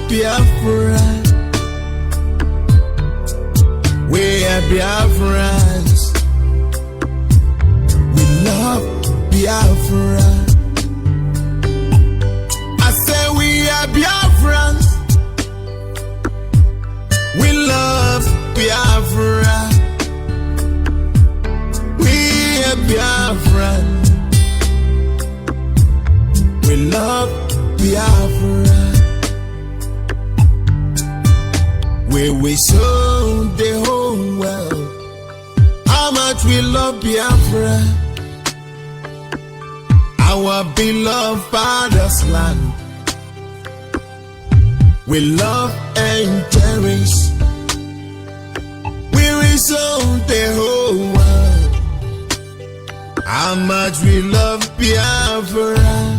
Biafra. We are Biafrans. We love Biafra. I say we are Biafrans. We love Biafra. We are Biafrans. We love Biafra. We show the whole world how much we love Biafra, our beloved father's land. We love and cherish. We will show the whole world how much we love Biafra,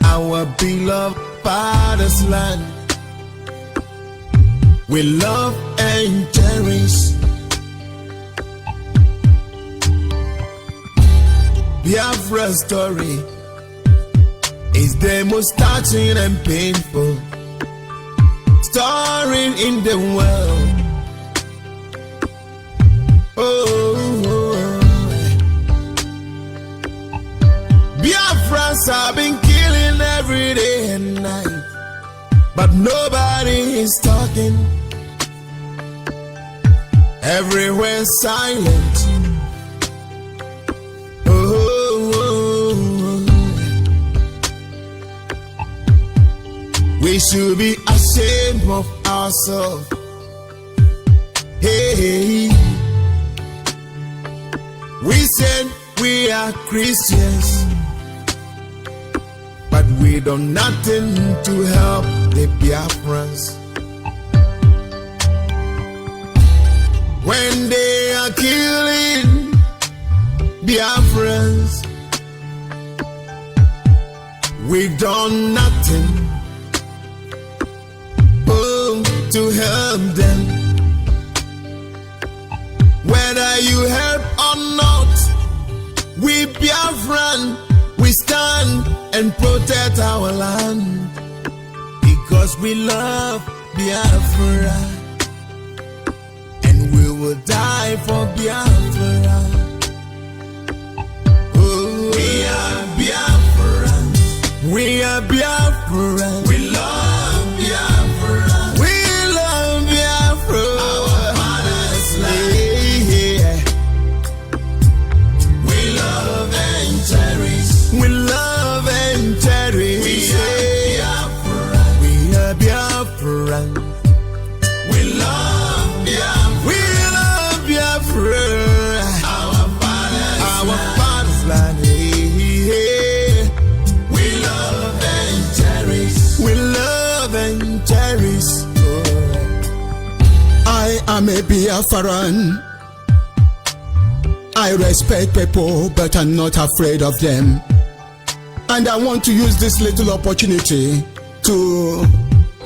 our beloved father's land. We love and cherish. Biafra's story is the most touching and painful story in the world. Biafrans have been killing every day and night, but nobody is talking. Everywhere silent. We should be ashamed of ourselves. Hey, we said we are Christians, but we do nothing to help the Biafrans. When they are killing Biafrans, we done nothing to help them. Whether you help or not, we Biafran, we stand and protect our land, because we love Biafra. Will die for Biafra. Oh, we are Biafrans. We are Biafrans. We love Biafra. We love Biafra. Our father's land. Yeah. We love and cherish. We love and cherish. We are Biafrans. We are Biafrans. We love Biafra. Our father's land. We love and cherish. We love and cherish. Oh. I am a Biafran. I respect people, but I'm not afraid of them. And I want to use this little opportunity to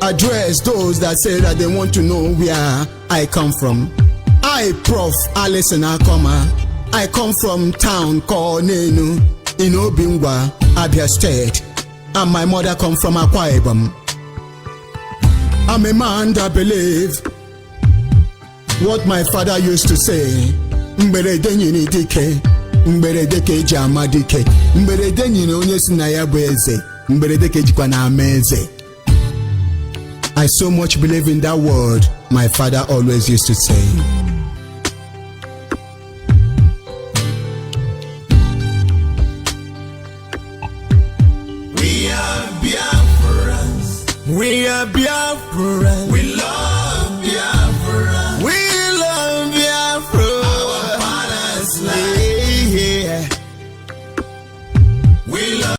address those that say that they want to know where I come from. I, Prof. Alison Akoma, I come from town called Nenu in Obingwa, Abia State, and my mother come from Akwa Ibom. I'm a man that believe what my father used to say. Mberede nyini dike, mberede ke jama dike, mberede nyini onye si na ya bụ eze, mberede ke jikwa na ameze. I so much believe in that word my father always used to say. We are Biafrans. We are Biafrans. We love Biafra. We love Biafra. Our father's land. Yeah. We love.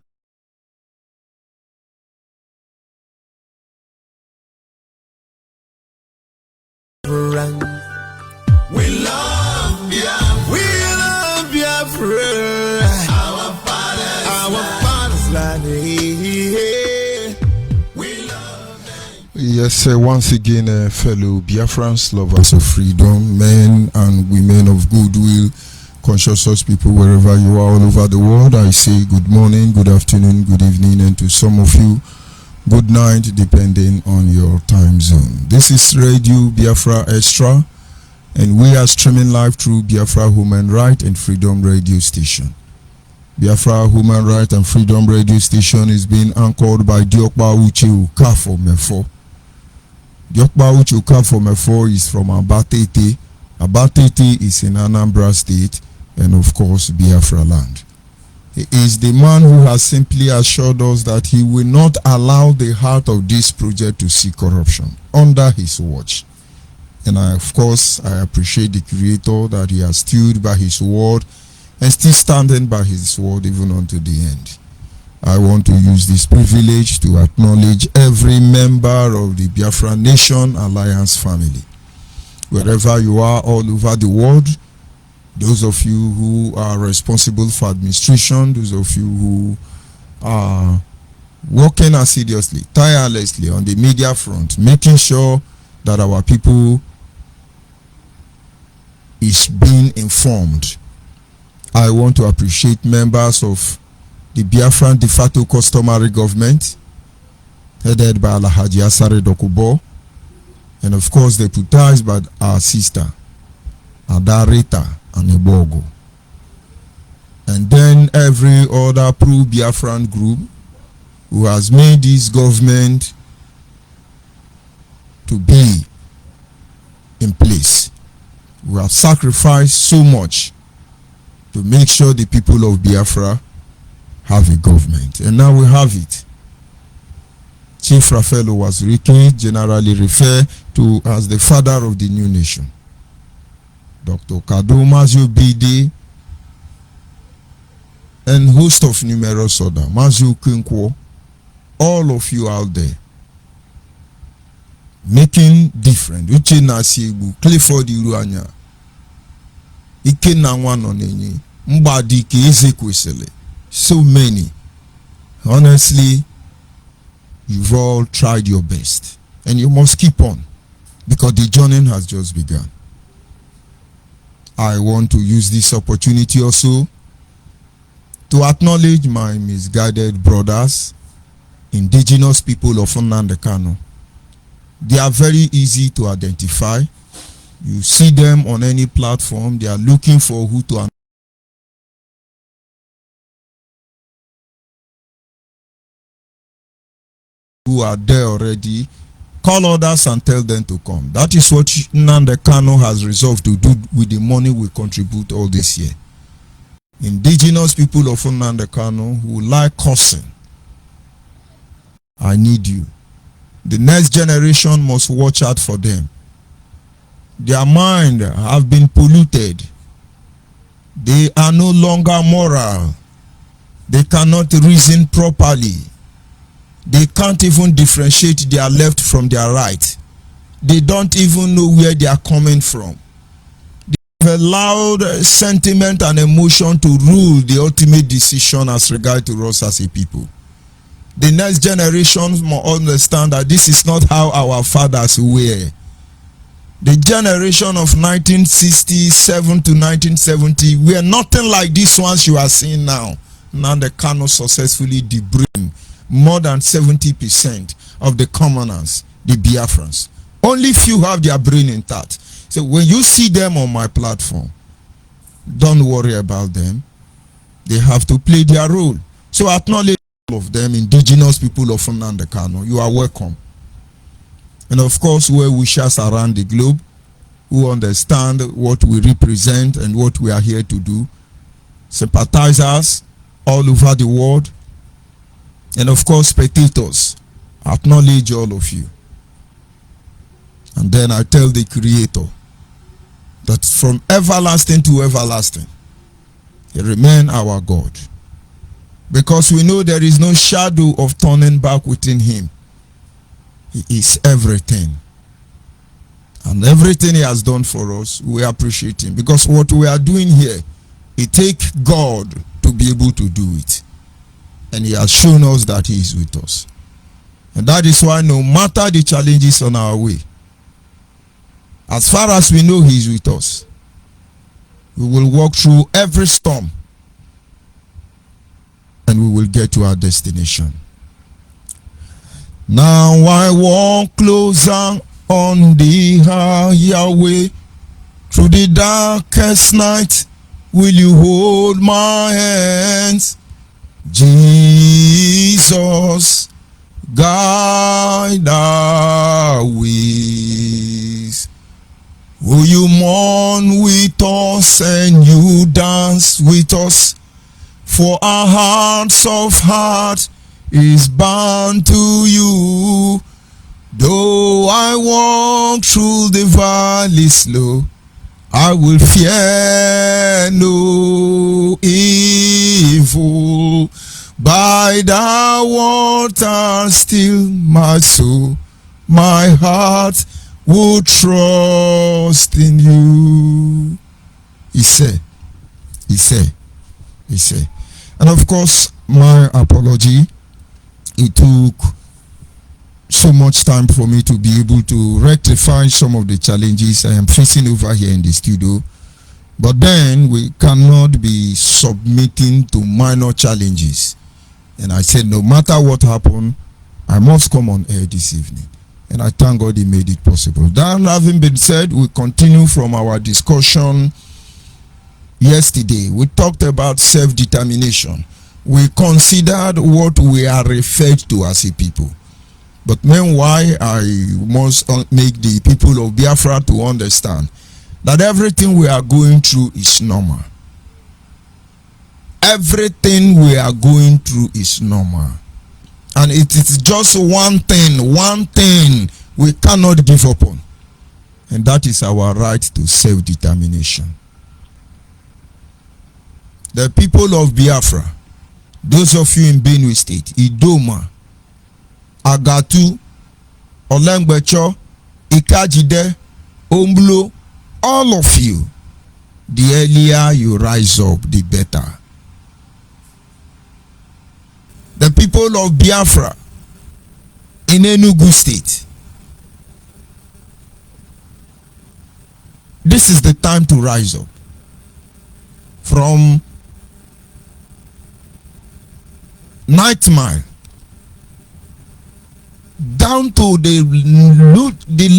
We love Biafra. We love Biafra. Our father's land. We love them. Yes, once again, fellow Biafrans, lovers of freedom, men and women of goodwill, conscious people wherever you are all over the world, I say good morning, good afternoon, good evening, and to some of you good night, depending on your time zone. This is Radio Biafra Extra, and we are streaming live through Biafra Human Right and Freedom Radio Station. Biafra Human Right and Freedom Radio Station is being anchored by Diokpa Uche Ukafo Mefo. Diokpa Uche Ukafo Mefo is from Abatete. Abatete is in Anambra State, and of course Biafra land. He is the man who has simply assured us that he will not allow the heart of this project to see corruption under his watch. And I appreciate the Creator that he has stood by his word and still standing by his word even unto the end. I want to use this privilege to acknowledge every member of the Biafra Nation Alliance family. Wherever you are all over the world, those of you who are responsible for administration, those of you who are working assiduously, tirelessly on the media front, making sure that our people is being informed. I want to appreciate members of the Biafran de facto customary government, headed by Alhaji Asare Dokubo, and of course deputized by our sister, Adarita and Ebogo. And then every other pro-Biafran group who has made this government to be in place. We have sacrificed so much to make sure the people of Biafra have a government. And now we have it. Chief Raphael Owazurike, generally referred to as the father of the new nation. Dr. Kado Mazio Bide, and host of numerous other, Mazio Kinkwo, all of you out there, making different. Uche Nasibu, Clifford Iruanya, Ike Nwanonenyi, Mbadi Keezekwesele, so many. Honestly, you've all tried your best, and you must keep on, because the journey has just begun. I want to use this opportunity also to acknowledge my misguided brothers, indigenous people of Nnamdi Kanu. They are very easy to identify. You see them on any platform, they are looking for who to who are there already. Call others and tell them to come. That is what Nnamdi Kanu has resolved to do with the money we contribute all this year. Indigenous people of Nnamdi Kanu who like cursing, I need you. The next generation must watch out for them. Their mind have been polluted. They are no longer moral. They cannot reason properly. They can't even differentiate their left from their right. They don't even know where they are coming from. They have allowed sentiment and emotion to rule the ultimate decision as regard to us as a people. The next generation must understand that this is not how our fathers were. The generation of 1967 to 1970 were nothing like these ones you are seeing now. Nnamdi Kanu successfully debrained more than 70% of the commoners, the Biafrans. Only few have their brain intact. So when you see them on my platform, don't worry about them. They have to play their role. So acknowledge all of them, indigenous people of Nnamdi Kanu. You are welcome. And of course, well-wishers around the globe who understand what we represent and what we are here to do. Sympathizers all over the world. And of course, spectators, acknowledge all of you. And then I tell the Creator that from everlasting to everlasting, He remains our God. Because we know there is no shadow of turning back within Him. He is everything. And everything He has done for us, we appreciate Him. Because what we are doing here, it takes God to be able to do it. And He has shown us that He is with us. And that is why no matter the challenges on our way, as far as we know He is with us, we will walk through every storm and we will get to our destination. Now I walk closer on the higher way. Through the darkest night, will you hold my hands? Jesus, guide our ways. Will you mourn with us and you dance with us? For our hearts of heart is bound to you. Though I walk through the valley slow, I will fear no evil. By the water still my soul, my heart will trust in you. He said. And of course, my apology. It took so much time for me to be able to rectify some of the challenges I am facing over here in the studio. But then we cannot be submitting to minor challenges. And I said, no matter what happened, I must come on air this evening. And I thank God He made it possible. That having been said, we continue from our discussion yesterday. We talked about self-determination. We considered what we are referred to as a people. But meanwhile, I must make the people of Biafra to understand that everything we are going through is normal. Everything we are going through is normal. And it is just one thing we cannot give up on. And that is our right to self-determination. The people of Biafra, those of you in Benue State, Idoma, Agatu, Olengbecho, Ikajide, Omblo, all of you, the earlier you rise up, the better. The people of Biafra in Enugu State, this is the time to rise up. From Night Mile down to the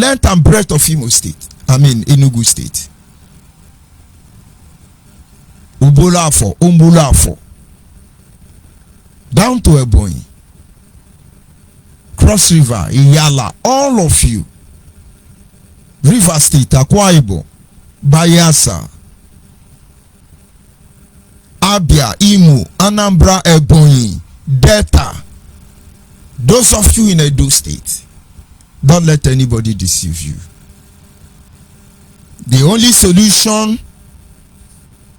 length and breadth of Enugu State. Ubolafo, Umbulafo, down to Ebonyi, Cross River, Iyala, all of you, River State, Akwa Ibom, Bayelsa, Abia, Imo, Anambra, Ebonyi, Delta, those of you in Edo State, don't let anybody deceive you. The only solution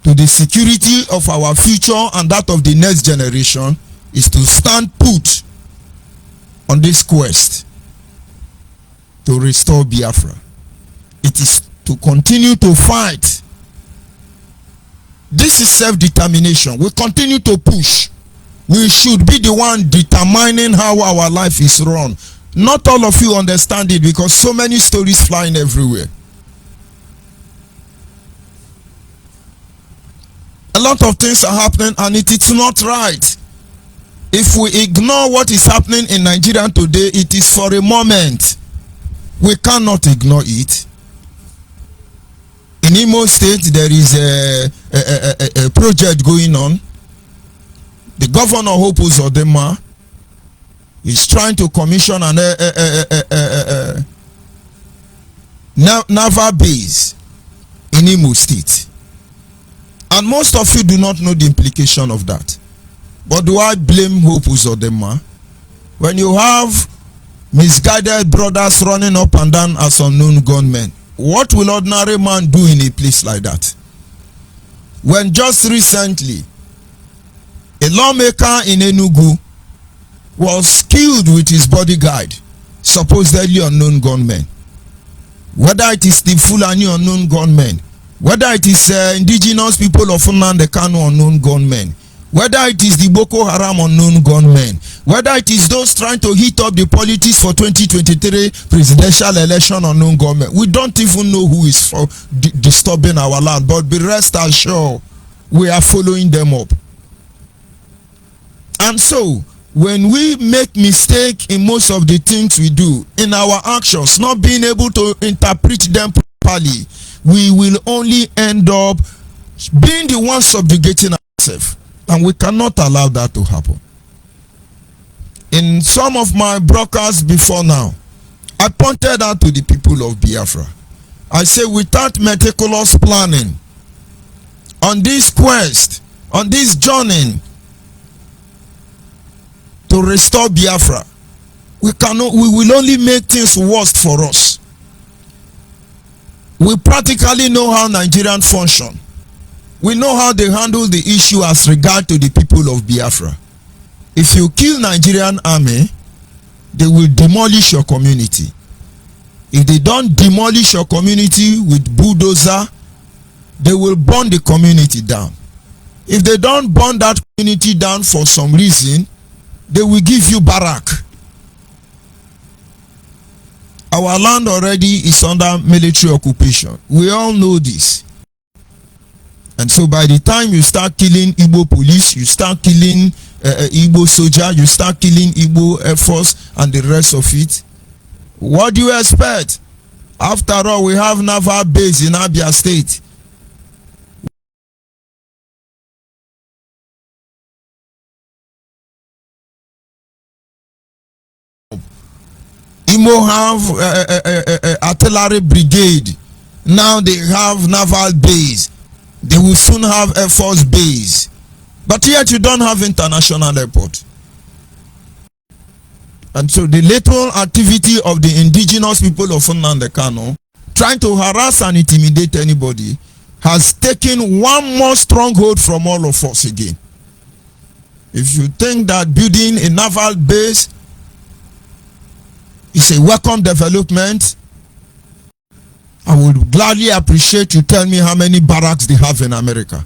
to the security of our future and that of the next generation is to stand put on this quest to restore Biafra. It is to continue to fight. This is self-determination. We continue to push. We should be the one determining how our life is run. Not all of you understand it because so many stories flying everywhere. A lot of things are happening and it is not right. If we ignore what is happening in Nigeria today, it is for a moment. We cannot ignore it. In Imo State, there is a project going on. The governor, Hope Uzodinma, is trying to commission an naval base in Imo State. And most of you do not know the implication of that. But do I blame Hope Uzodinma? When you have misguided brothers running up and down as unknown gunmen, what will ordinary man do in a place like that? When just recently, a lawmaker in Enugu was killed with his bodyguard, supposedly unknown gunmen. Whether it is the Fulani unknown gunmen, whether it is indigenous people of Nnamdi Kanu unknown gunmen, whether it is the Boko Haram unknown gunmen, whether it is those trying to heat up the politics for 2023 presidential election unknown gunmen, we don't even know who is for disturbing our land, but be rest assured we are following them up. And so when we make mistake in most of the things we do, in our actions, not being able to interpret them properly, we will only end up being the one subjugating ourselves, and we cannot allow that to happen. In some of my broadcasts before now, I pointed out to the people of Biafra. I say, without meticulous planning on this quest, on this journey to restore Biafra, we will only make things worse for us. We practically know how Nigerians function. We know how they handle the issue as regard to the people of Biafra. If you kill Nigerian army, they will demolish your community. If they don't demolish your community with bulldozer, they will burn the community down. If they don't burn that community down for some reason, they will give you barrack. Our land already is under military occupation. We all know this. And so by the time you start killing Igbo police, you start killing Igbo soldier, you start killing Igbo Air Force and the rest of it, what do you expect? After all, we have naval base in Abia State. Imo have artillery brigade. Now they have naval base. They will soon have Air Force base. But yet you don't have international airport. And so the little activity of the indigenous people of Nnamdi Kanu trying to harass and intimidate anybody has taken one more stronghold from all of us again. If you think that building a naval base is a welcome development, I would gladly appreciate you tell me how many barracks they have in America.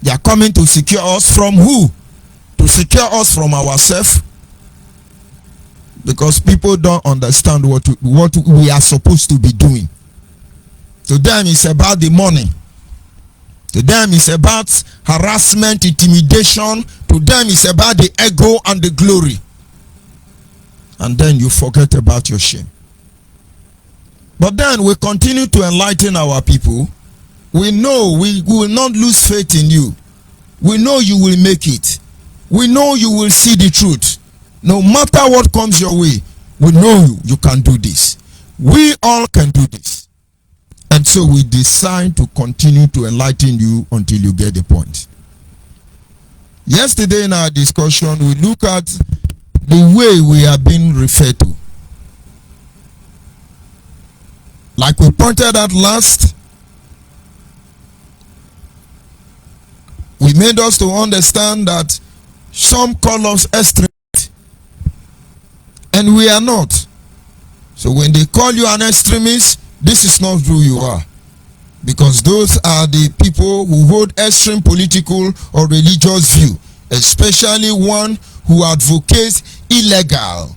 They are coming to secure us from who? To secure us from ourselves. Because people don't understand what we are supposed to be doing. To them it's about the money. To them it's about harassment, intimidation. To them it's about the ego and the glory. And then you forget about your shame. But then we continue to enlighten our people. We know we will not lose faith in you. We know you will make it. We know you will see the truth. No matter what comes your way, we know you can do this. We all can do this. And so we decide to continue to enlighten you until you get the point. Yesterday in our discussion, we look at the way we are being referred to. Like we pointed out last, we made us to understand that some call us extremists and we are not. So when they call you an extremist, this is not who you are, because those are the people who hold extreme political or religious view, especially one who advocates illegality,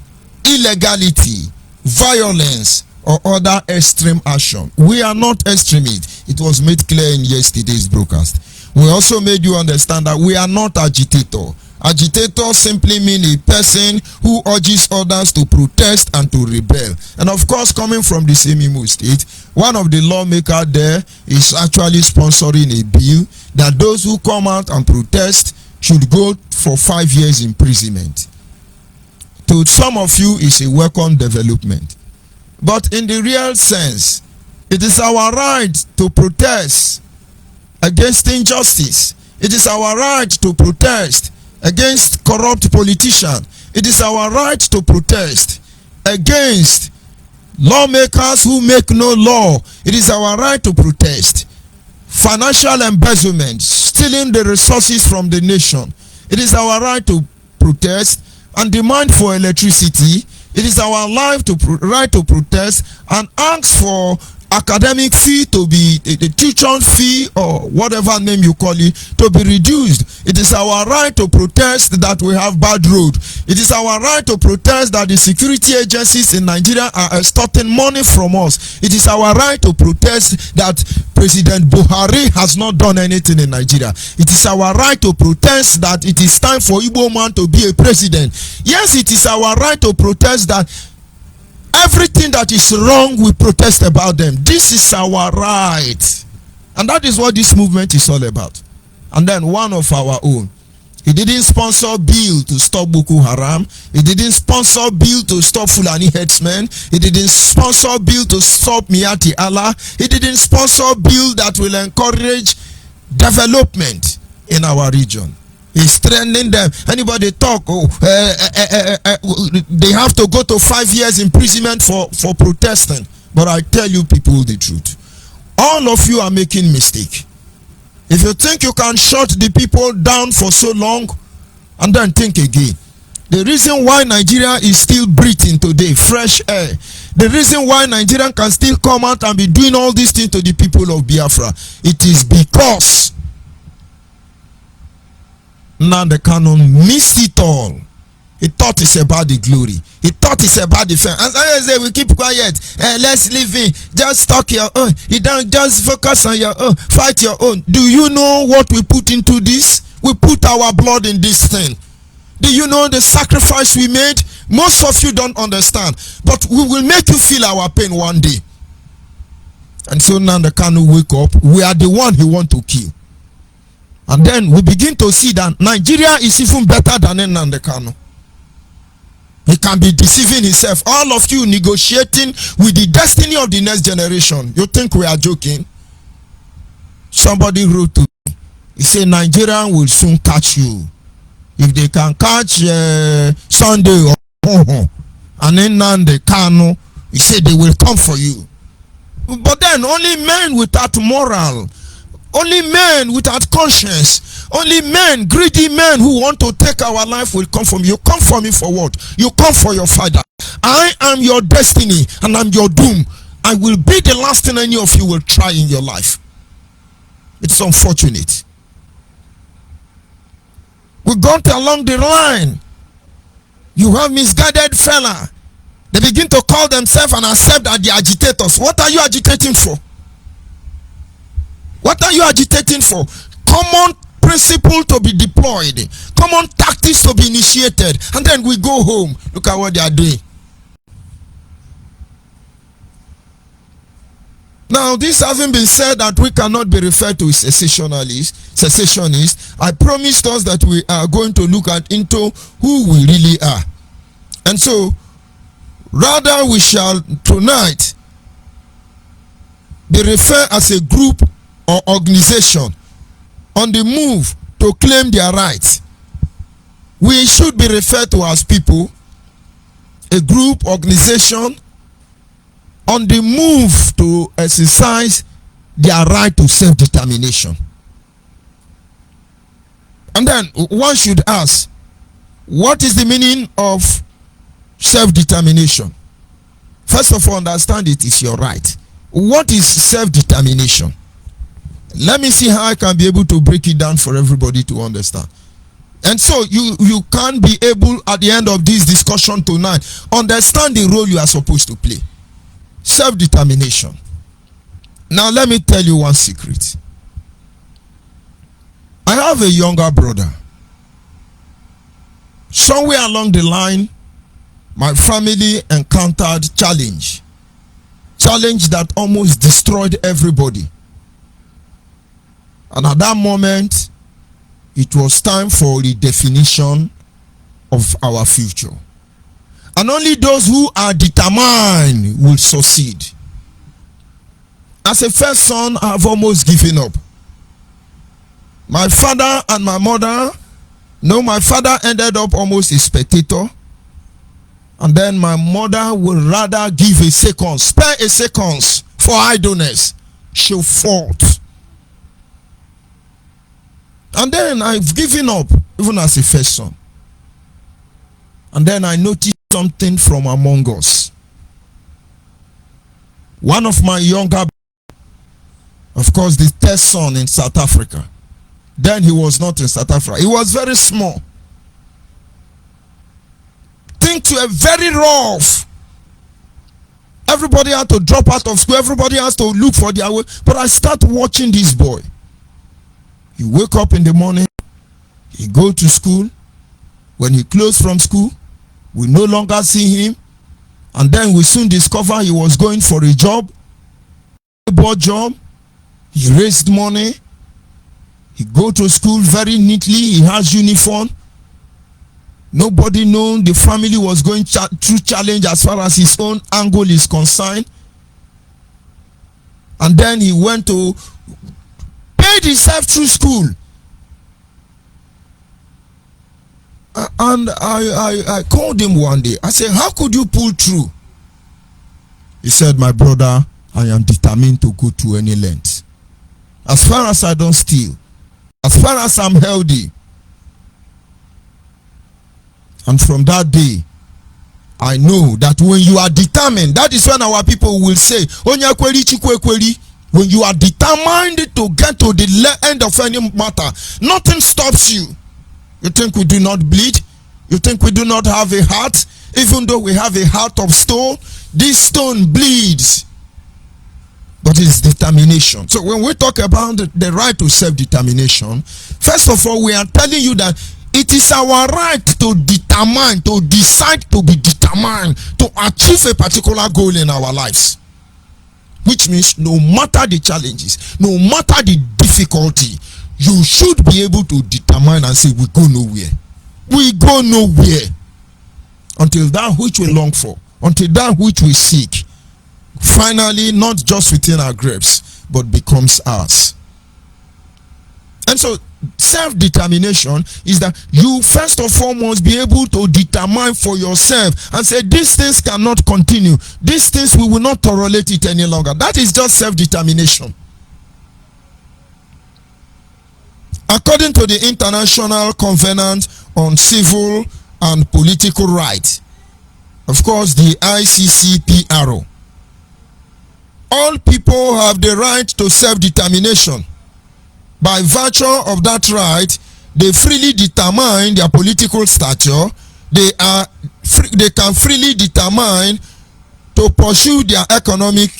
violence, or other extreme action. We are not extremists. It was made clear in yesterday's broadcast. We also made you understand that we are not agitator. Agitator simply mean a person who urges others to protest and to rebel. And of course, coming from the same Imo State, one of the lawmakers there is actually sponsoring a bill that those who come out and protest should go for 5 years imprisonment. To some of you, it's a welcome development. But in the real sense, it is our right to protest against injustice. It is our right to protest against corrupt politicians. It is our right to protest against lawmakers who make no law. It is our right to protest financial embezzlement, stealing the resources from the nation. It is our right to protest and demand for electricity. It is our right to protest and ask for academic fee to be the tuition fee or whatever name you call it to be reduced. It is our right to protest that we have bad road. It is our right to protest that the security agencies in Nigeria are extorting money from us. It is our right to protest that President Buhari has not done anything in Nigeria. It is our right to protest that it is time for Igbo man to be a president. Yes, it is our right to protest that everything that is wrong, we protest about them. This is our right. And that is what this movement is all about. And then one of our own, he didn't sponsor bill to stop Boko Haram. He didn't sponsor bill to stop Fulani headsmen. He didn't sponsor bill to stop Miati Allah. He didn't sponsor bill that will encourage development in our region. He's threatening them. Anybody talk, they have to go to 5 years imprisonment for protesting. But I tell you people the truth. All of you are making mistake. If you think you can shut the people down for so long, and then think again. The reason why Nigeria is still breathing today, fresh air, the reason why Nigeria can still come out and be doing all these things to the people of Biafra, it is because Nnamdi Kanu missed it all. He thought it's about the glory. He thought it's about the fame. As I say, we keep quiet. Let's live in. Just talk your own. You don't just focus on your own. Fight your own. Do you know what we put into this? We put our blood in this thing. Do you know the sacrifice we made? Most of you don't understand. But we will make you feel our pain one day. And so Nnamdi Kanu wake up. We are the one he want to kill. And then we begin to see that Nigeria is even better than Nnamdi Kanu. He can be deceiving himself. All of you negotiating with the destiny of the next generation. You think we are joking? Somebody wrote to me. He said, Nigeria will soon catch you. If they can catch Sunday and then Nnamdi Kanu, he said they will come for you. But then only men without moral, only men without conscience, only men, greedy men who want to take our life will come from you. You come for me for what? You come for your father. I am your destiny and I'm your doom. I will be the last thing any of you will try in your life. It's unfortunate. We've gone along the line. You have misguided fella. They begin to call themselves and accept that they are agitators. What are you agitating for? What are you agitating for? Common principle to be deployed. Common tactics to be initiated. And then we go home. Look at what they are doing. Now, this having been said that we cannot be referred to as secessionists, I promised us that we are going to look at into who we really are. And so, rather we shall tonight be referred as a group or organization on the move to claim their rights. We should be referred to as people, a group, organization, on the move to exercise their right to self-determination. And then one should ask, what is the meaning of self-determination? First of all, understand it is your right. What is self-determination? Let me see how I can be able to break it down for everybody to understand. And so you can be able at the end of this discussion tonight understand the role you are supposed to play. Self-determination. Now let me tell you one secret. I have a younger brother. Somewhere along the line, my family encountered challenge. Challenge that almost destroyed everybody. And at that moment, it was time for the definition of our future. And only those who are determined will succeed. As a first son, I have almost given up. My father and my mother, no, my father ended up almost a spectator. And then my mother would rather give a second, spare a seconds for idleness. She fought. And then I've given up, even as a first son. And then I noticed something from among us. One of my younger, of course, the third son in South Africa. Then he was not in South Africa. He was very small. Things were very rough. Everybody had to drop out of school. Everybody has to look for their way. But I start watching this boy. He wake up in the morning. He go to school. When he close from school, we no longer see him. And then we soon discover he was going for a job. A board job. He raised money. He go to school very neatly. He has uniform. Nobody known the family was going through challenge as far as his own angle is concerned. And then he went to pay himself through school. And I called him one day. I said, how could you pull through? He said, my brother, I am determined to go to any length. As far as I don't steal, as far as I'm healthy. And from that day, I know that when you are determined, that is when our people will say, when you are determined to get to the end of any matter, nothing stops you. You think we do not bleed? You think we do not have a heart? Even though we have a heart of stone, this stone bleeds. But it's determination. So when we talk about the right to self-determination, first of all, we are telling you that it is our right to determine, to decide to be determined, to achieve a particular goal in our lives. Which means no matter the challenges, no matter the difficulty, you should be able to determine and say, we go nowhere. We go nowhere until that which we long for, until that which we seek, finally not just within our grasp, but becomes ours. And so self-determination is that you first of all must be able to determine for yourself and say, these things cannot continue. These things, we will not tolerate it any longer. That is just self-determination. According to the International Covenant on Civil and Political Rights, of course, the ICCPR, all people have the right to self-determination. By virtue of that right, they freely determine their political stature. They can freely determine to pursue their economic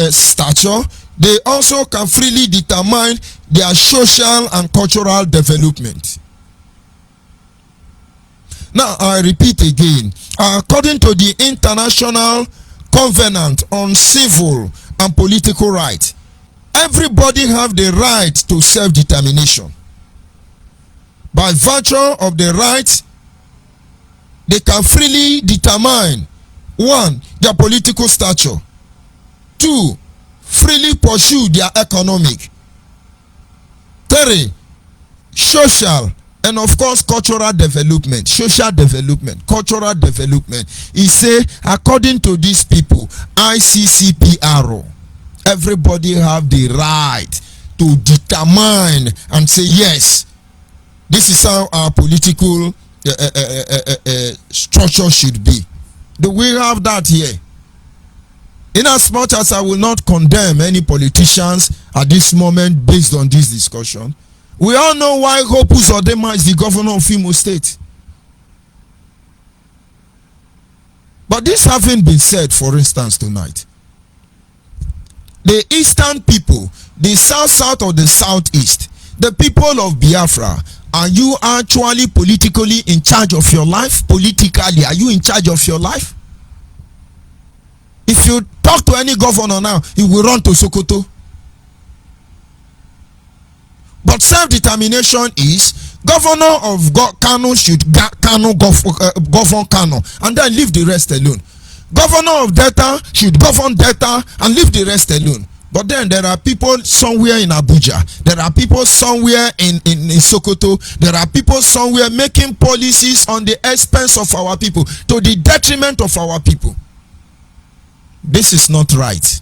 stature. They also can freely determine their social and cultural development. Now, I repeat again. According to the International Covenant on Civil and Political Rights, everybody have the right to self-determination. By virtue of the right, they can freely determine, 1, their political stature, 2, freely pursue their economic, 3, social, and of course cultural development. Social development, cultural development. He say, according to these people, ICCPR, everybody have the right to determine and say, yes, this is how our political structure should be. Do we have that here? In as much as I will not condemn any politicians at this moment based on this discussion, we all know why Hope Uzodinma is the governor of Imo State. But this having been said, for instance, tonight, the eastern people, the south or the southeast, the people of Biafra, are you actually politically in charge of your life? Politically, are you in charge of your life? If you talk to any governor now, he will run to Sokoto. But self-determination is, governor of Kano should govern Kano and then leave the rest alone. Governor of Delta should govern Delta and leave the rest alone. But then there are people somewhere in Abuja. There are people somewhere in Sokoto. There are people somewhere making policies on the expense of our people, to the detriment of our people. This is not right.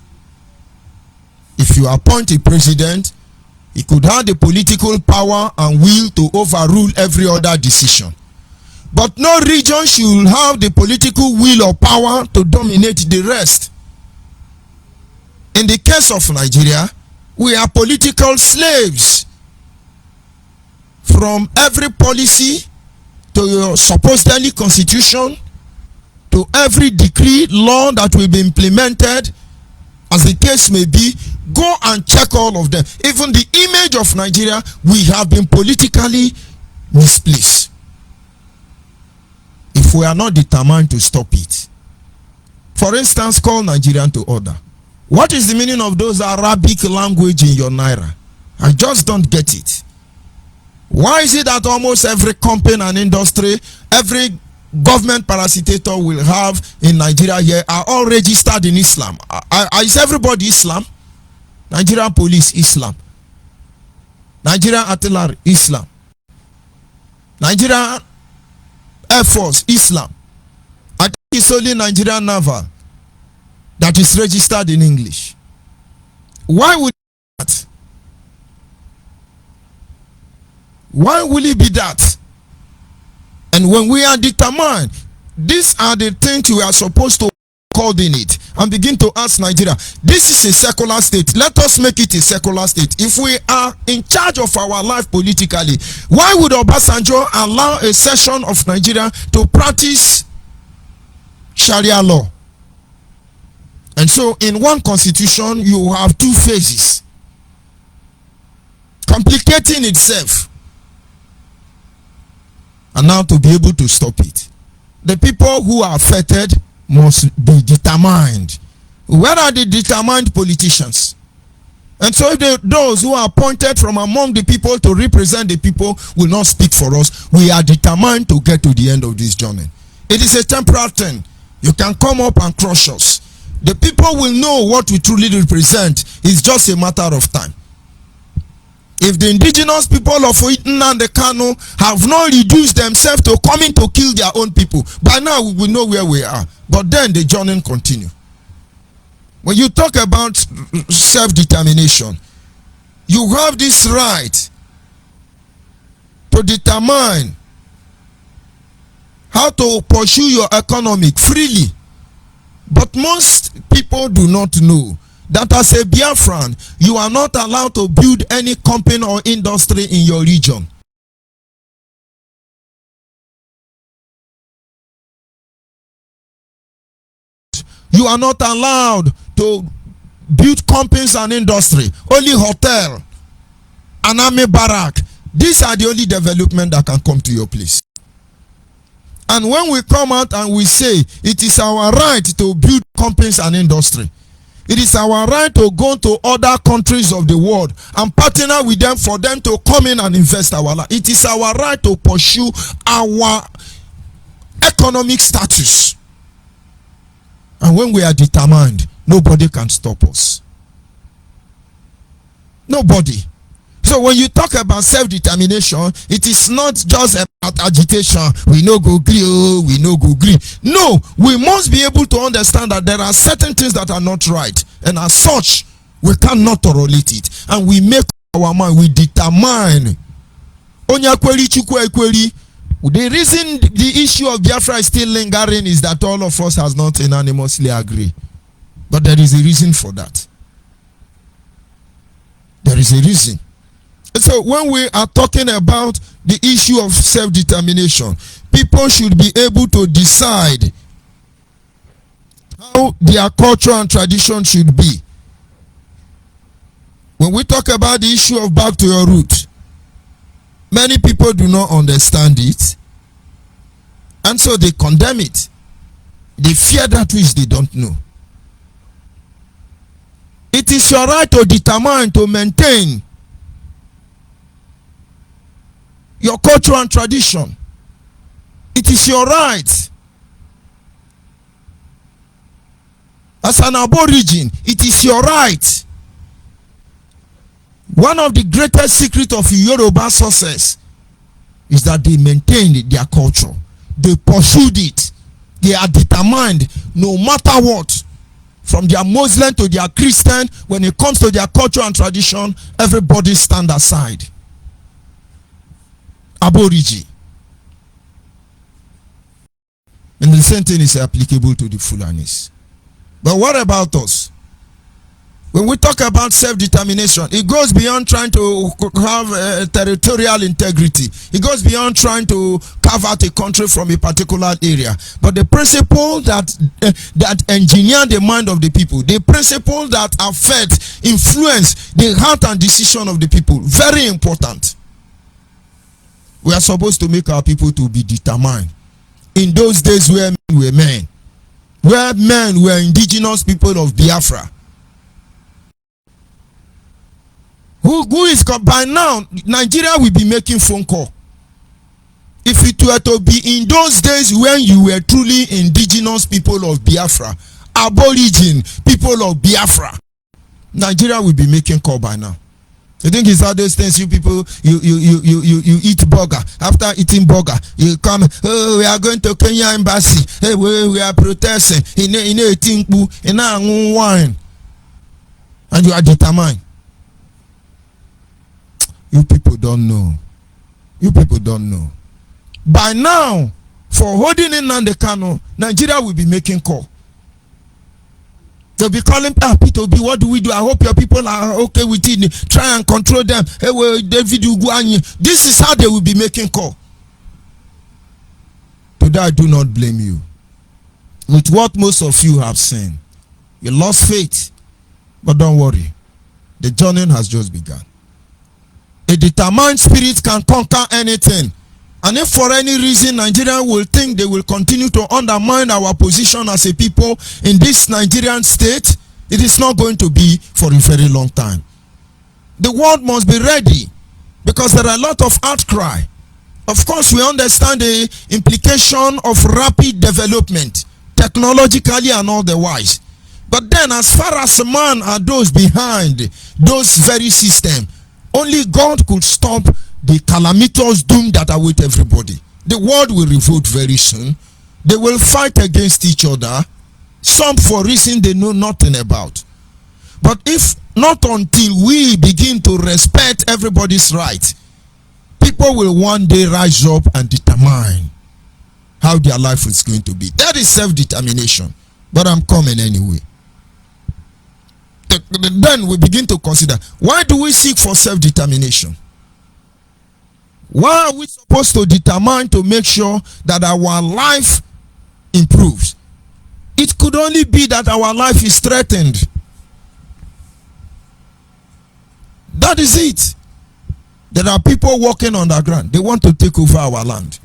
If you appoint a president, he could have the political power and will to overrule every other decision. But no region should have the political will or power to dominate the rest. In the case of Nigeria, we are political slaves. From every policy to your supposedly constitution, to every decree, law that will be implemented, as the case may be, go and check all of them. Even the image of Nigeria, we have been politically misplaced. If we are not determined to stop it. For instance, call Nigerian to order. What is the meaning of those Arabic language in your naira? I just don't get it. Why is it that almost every company and industry, every government parasitator will have in Nigeria here are all registered in Islam? Is everybody Islam? Nigerian police, Islam. Nigerian artillery, Islam. Nigerian Air Force, Islam. I think it's only Nigerian Naval that is registered in English. Why would that? Why will it be that? And when we are determined, these are the things we are supposed to coordinate and begin to ask Nigeria, this is a secular state, let us make it a secular state. If we are in charge of our life politically, why would Obasanjo allow a section of Nigeria to practice Sharia law? And so in one constitution you have two phases, complicating itself. And now to be able to stop it, the people who are affected must be determined. Where are the determined politicians? And so if those who are appointed from among the people to represent the people will not speak for us, we are determined to get to the end of this journey. It is a temporal thing. You can come up and crush us. The people will know what we truly represent. It's just a matter of time. If the indigenous people of Nnamdi Kanu have not reduced themselves to coming to kill their own people, by now we will know where we are. But then the journey continue. When you talk about self-determination, you have this right to determine how to pursue your economic freely. But most people do not know that as a Biafran, you are not allowed to build any company or industry in your region. You are not allowed to build companies and industry. Only hotel, an army barrack. These are the only development that can come to your place. And when we come out and we say it is our right to build companies and industry, it is our right to go to other countries of the world and partner with them for them to come in and invest our life. It is our right to pursue our economic status. And when we are determined, nobody can stop us. Nobody. So when you talk about self-determination, it is not just about agitation. We no go gree, oh, we no go gree. No, we must be able to understand that there are certain things that are not right. And as such, we cannot tolerate it. And we make our mind, we determine. The reason the issue of Biafra is still lingering is that all of us has not unanimously agreed. But there is a reason for that. There is a reason. So when we are talking about the issue of self-determination, people should be able to decide how their culture and tradition should be. When we talk about the issue of back to your root, many people do not understand it, and so they condemn it. They fear that which they don't know. It is your right to determine, to maintain your culture and tradition. It is your right. As an aborigine, it is your right. One of the greatest secrets of Yoruba success is that they maintained their culture. They pursued it. They are determined no matter what. From their Muslim to their Christian, when it comes to their culture and tradition, everybody stand aside. Aborigine. And the same thing is applicable to the Fulanis. But what about us? When we talk about self-determination, it goes beyond trying to have territorial integrity. It goes beyond trying to carve out a country from a particular area. But the principle that engineer the mind of the people, the principle that affect, influence the heart and decision of the people, very important. We are supposed to make our people to be determined. In those days where men were men, where men were indigenous people of Biafra, who is by now, Nigeria will be making phone call. If it were to be in those days when you were truly indigenous people of Biafra, aborigine people of Biafra, Nigeria will be making call by now. You think it's how those things, you people, you eat burger. After eating burger, you come, oh, we are going to Kenya embassy. Hey, we are protesting. In a wine. And you are determined. You people don't know. You people don't know. By now, for holding in Nnamdi Kanu, Nigeria will be making call. They'll be calling Peter Obi, what do we do? I hope your people are okay with it. Try and control them. Hey, well, David Ugwuanyi. This is how they will be making call. Today, I do not blame you. With what most of you have seen, you lost faith. But don't worry. The journey has just begun. A determined spirit can conquer anything. And if for any reason Nigeria will think they will continue to undermine our position as a people in this Nigerian state, it is not going to be for a very long time. The world must be ready because there are a lot of outcry. Of course, we understand the implication of rapid development, technologically and otherwise. But then as far as man are those behind those very systems, only God could stop the calamitous doom that await everybody. The world will revolt very soon. They will fight against each other, some for reason they know nothing about. But if not until we begin to respect everybody's right, people will one day rise up and determine how their life is going to be. That is self-determination. But I'm coming anyway. Then we begin to consider, why do we seek for self-determination? Why are we supposed to determine to make sure that our life improves? It could only be that our life is threatened. That is it. There are people walking underground. They want to take over our land.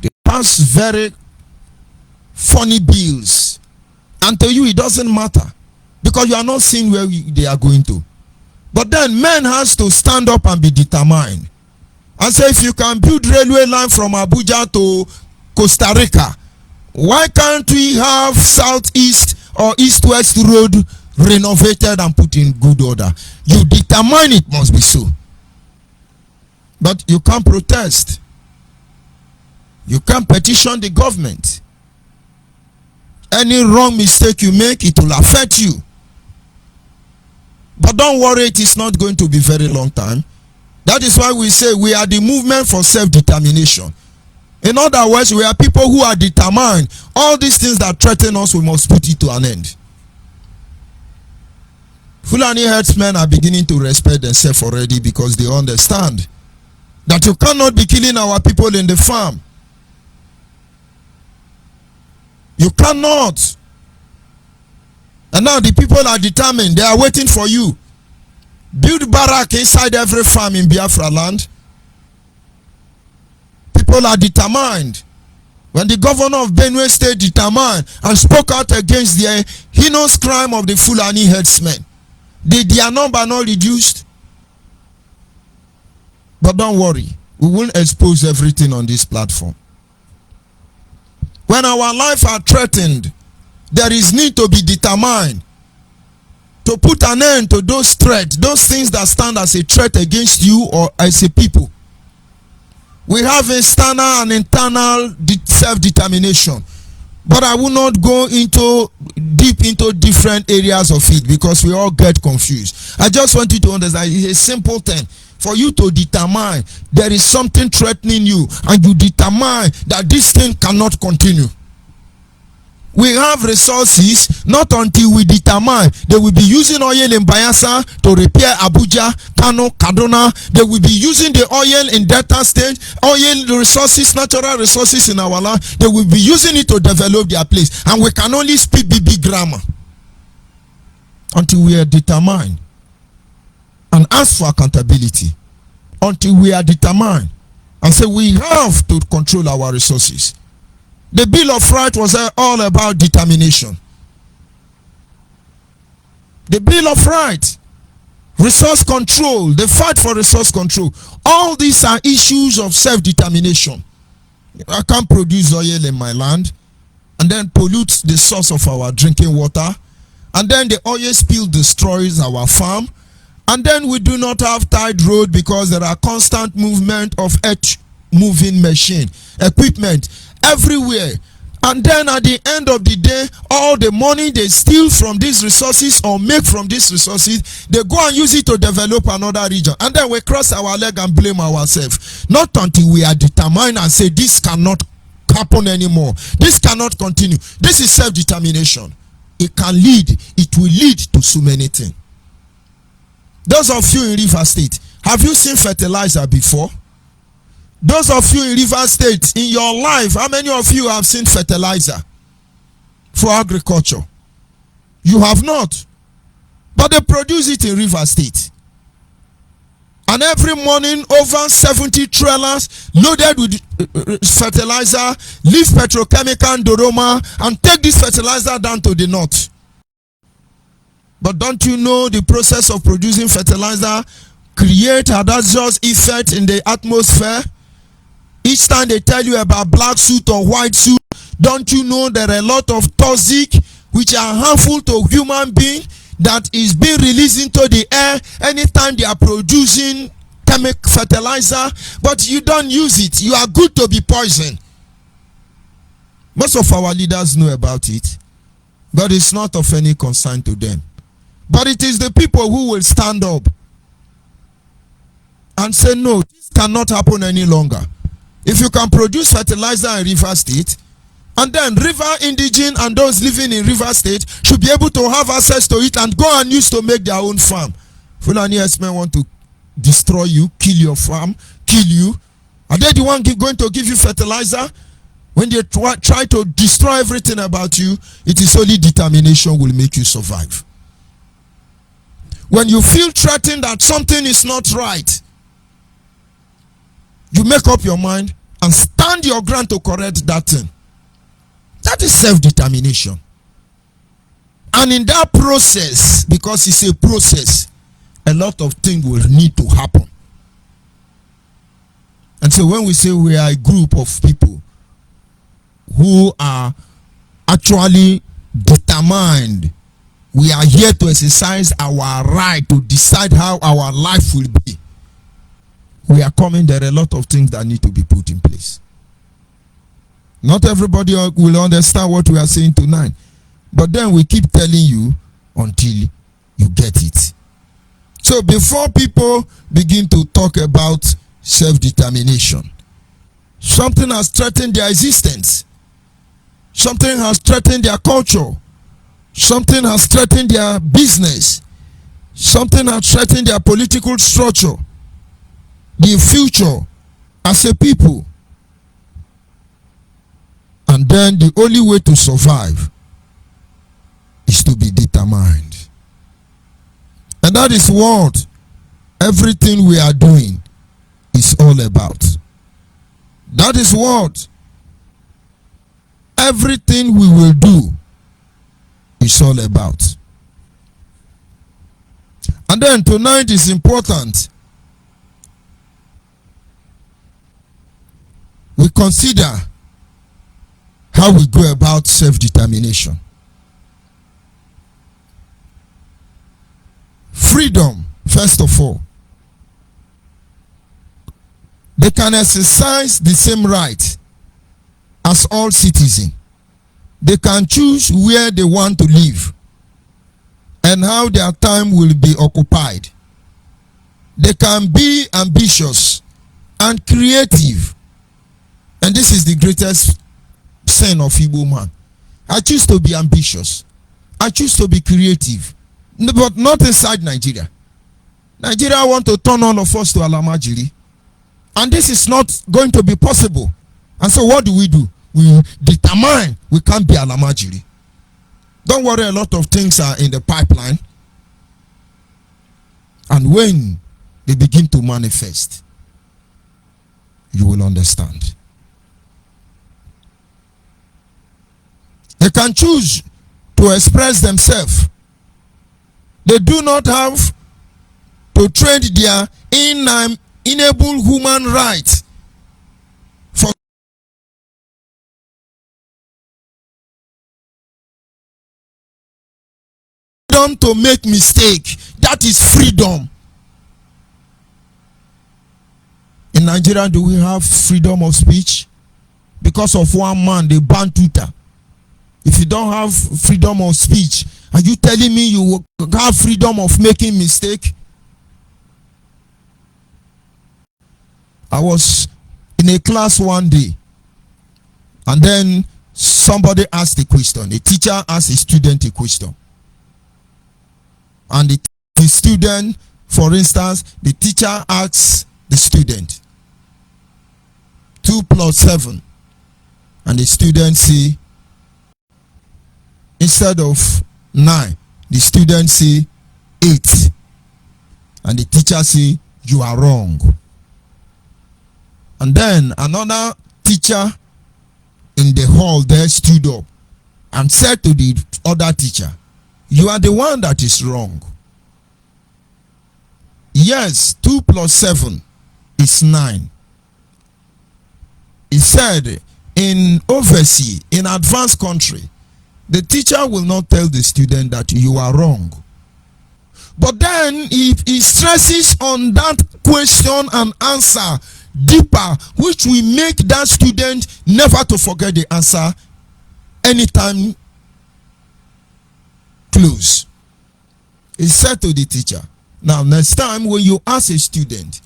They pass very funny bills. And to you, it doesn't matter. Because you are not seeing where they are going to. But then man has to stand up and be determined. And say, if you can build railway line from Abuja to Costa Rica, why can't we have southeast or east-west road renovated and put in good order? You determine it must be so. But you can't protest. You can't petition the government. Any wrong mistake you make, it will affect you. But don't worry, it is not going to be very long time. That is why we say we are the movement for self-determination. In other words, we are people who are determined. All these things that threaten us, we must put it to an end. Fulani herdsmen are beginning to respect themselves already because they understand that you cannot be killing our people in the farm. You cannot. And now the people are determined. They are waiting for you. Build barrack inside every farm in Biafra land. People are determined. When the governor of Benue State determined and spoke out against the heinous crime of the Fulani herdsmen, did their number not reduced? But don't worry, we won't expose everything on this platform. When our lives are threatened, there is need to be determined to put an end to those threats, those things that stand as a threat against you or as a people. We have external and internal self-determination, but I will not go deep into different areas of it because we all get confused. I just want you to understand it's a simple thing. For you to determine there is something threatening you and you determine that this thing cannot continue. we have resources not until we determine they will be using oil in Bayelsa to repair Abuja, Kano, Kaduna. They will be using the oil in Delta State, oil resources, natural resources in our land. They will be using it to develop their place. And we can only speak big grammar until we are determined and ask for accountability. Until we are determined and say we have to control our resources. The Bill of Rights was all about determination. The Bill of Rights, resource control, the fight for resource control. All these are issues of self-determination. I can't produce oil in my land and then pollute the source of our drinking water, and then the oil spill destroys our farm, and then we do not have tied road because there are constant movement of earth moving machine equipment everywhere. And then at the end of the day, all the money they steal from these resources or make from these resources, they go and use it to develop another region. And then we cross our leg and blame ourselves. Not until we are determined and say this cannot happen anymore. This cannot continue. This is self-determination. It will lead to so many things. Those of you in River State, have you seen fertilizer before? Those of you in River State, in your life, how many of you have seen fertilizer for agriculture? You have not. But they produce it in River State. And every morning, over 70 trailers loaded with fertilizer leave petrochemical in Doroma and take this fertilizer down to the north. But don't you know the process of producing fertilizer create hazardous effect in the atmosphere? Each time they tell you about black soot or white soot, don't you know there are a lot of toxic which are harmful to human being that is being released into the air anytime they are producing chemical fertilizer, but you don't use it. You are good to be poisoned. Most of our leaders know about it, but it's not of any concern to them. But it is the people who will stand up and say, no, this cannot happen any longer. If you can produce fertilizer in River State, and then river indigene and those living in River State should be able to have access to it and go and use to make their own farm. Fulani S-men want to destroy you, kill your farm, kill you. Are they the one going to give you fertilizer? When they try to destroy everything about you, it is only determination will make you survive. When you feel threatened that something is not right, you make up your mind and stand your ground to correct that thing. That is self-determination. And in that process, because it's a process, a lot of things will need to happen. And so when we say we are a group of people who are actually determined, we are here to exercise our right to decide how our life will be. We are coming, there are a lot of things that need to be put in place. Not everybody will understand what we are saying tonight. But then we keep telling you until you get it. So before people begin to talk about self-determination, something has threatened their existence. Something has threatened their culture. Something has threatened their business. Something has threatened their political structure. The future as a people. And then the only way to survive is to be determined. And that is what everything we are doing is all about. That is what everything we will do is all about. And then tonight is important. We consider how we go about self-determination. Freedom, first of all. They can exercise the same right as all citizens. They can choose where they want to live and how their time will be occupied. They can be ambitious and creative. And this is the greatest sin of Igbo man. I choose to be ambitious. I choose to be creative. But not inside Nigeria. Nigeria want to turn all of us to Alamajiri. And this is not going to be possible. And so what do? We determine we can't be Alamajiri. Don't worry, a lot of things are in the pipeline. And when they begin to manifest, you will understand. They can choose to express themselves. They do not have to trade their inalienable human rights for freedom to make mistake. That is freedom. In Nigeria, do we have freedom of speech? Because of one man, they ban Twitter. If you don't have freedom of speech, are you telling me you have freedom of making mistake? I was in a class one day, and then somebody asked a question. A teacher asked a student a question. And the student, for instance, the teacher asks the student, 2 + 7. And the student say, instead of 9, the student say 8. And the teacher say, you are wrong. And then another teacher in the hall there stood up and said to the other teacher, you are the one that is wrong. Yes, 2 + 7 is 9. He said, in overseas, in advanced country, the teacher will not tell the student that you are wrong. But then if he stresses on that question and answer deeper, which will make that student never to forget the answer anytime close. He said to the teacher, now next time when you ask a student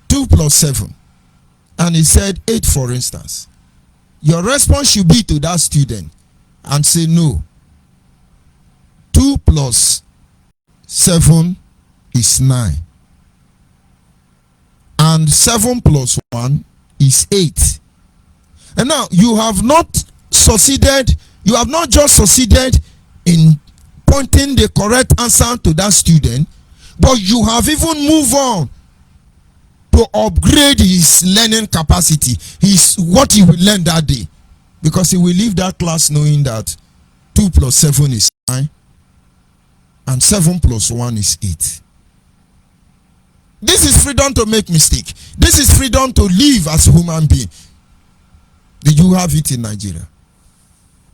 2 + 7 and he said 8, for instance, your response should be to that student and say, no, 2 + 7 is 9, and 7 + 1 is 8. And now you have not succeeded, you have not just succeeded in pointing the correct answer to that student, but you have even moved on to upgrade his learning capacity, what he will learn that day, because he will leave that class knowing that 2 + 7 is 9 and 7 + 1 is 8. This is freedom to make mistake. This is freedom to live as a human being. Do you have it in Nigeria?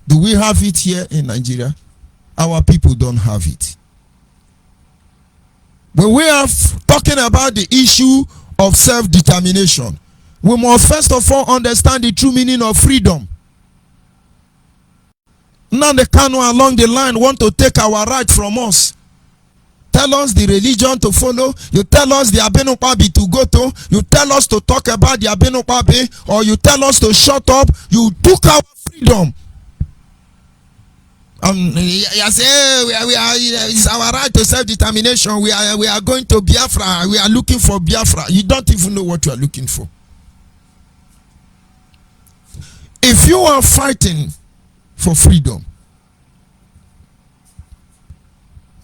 Do we have it here in Nigeria? Our people don't have it. When we are talking about the issue of self-determination, we must first of all understand the true meaning of freedom. Now the Kanu along the line want to take our right from us. Tell us the religion to follow. You tell us the Abenukwabi to go to. You tell us to talk about the Abenukwabi, or you tell us to shut up. You took our freedom. You say it's our right to self-determination. We are going to Biafra. We are looking for Biafra. You don't even know what you are looking for. If you are fighting for freedom,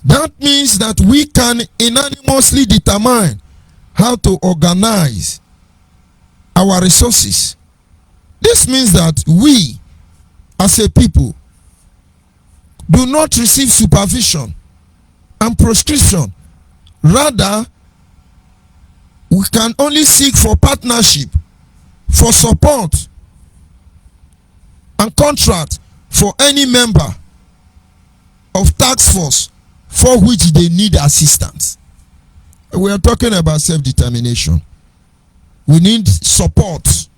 that means that we can unanimously determine how to organize our resources. This means that we, as a people, do not receive supervision and prescription. Rather, we can only seek for partnership, for support, and contract for any member of task force for which they need assistance. We are talking about self-determination. We need support.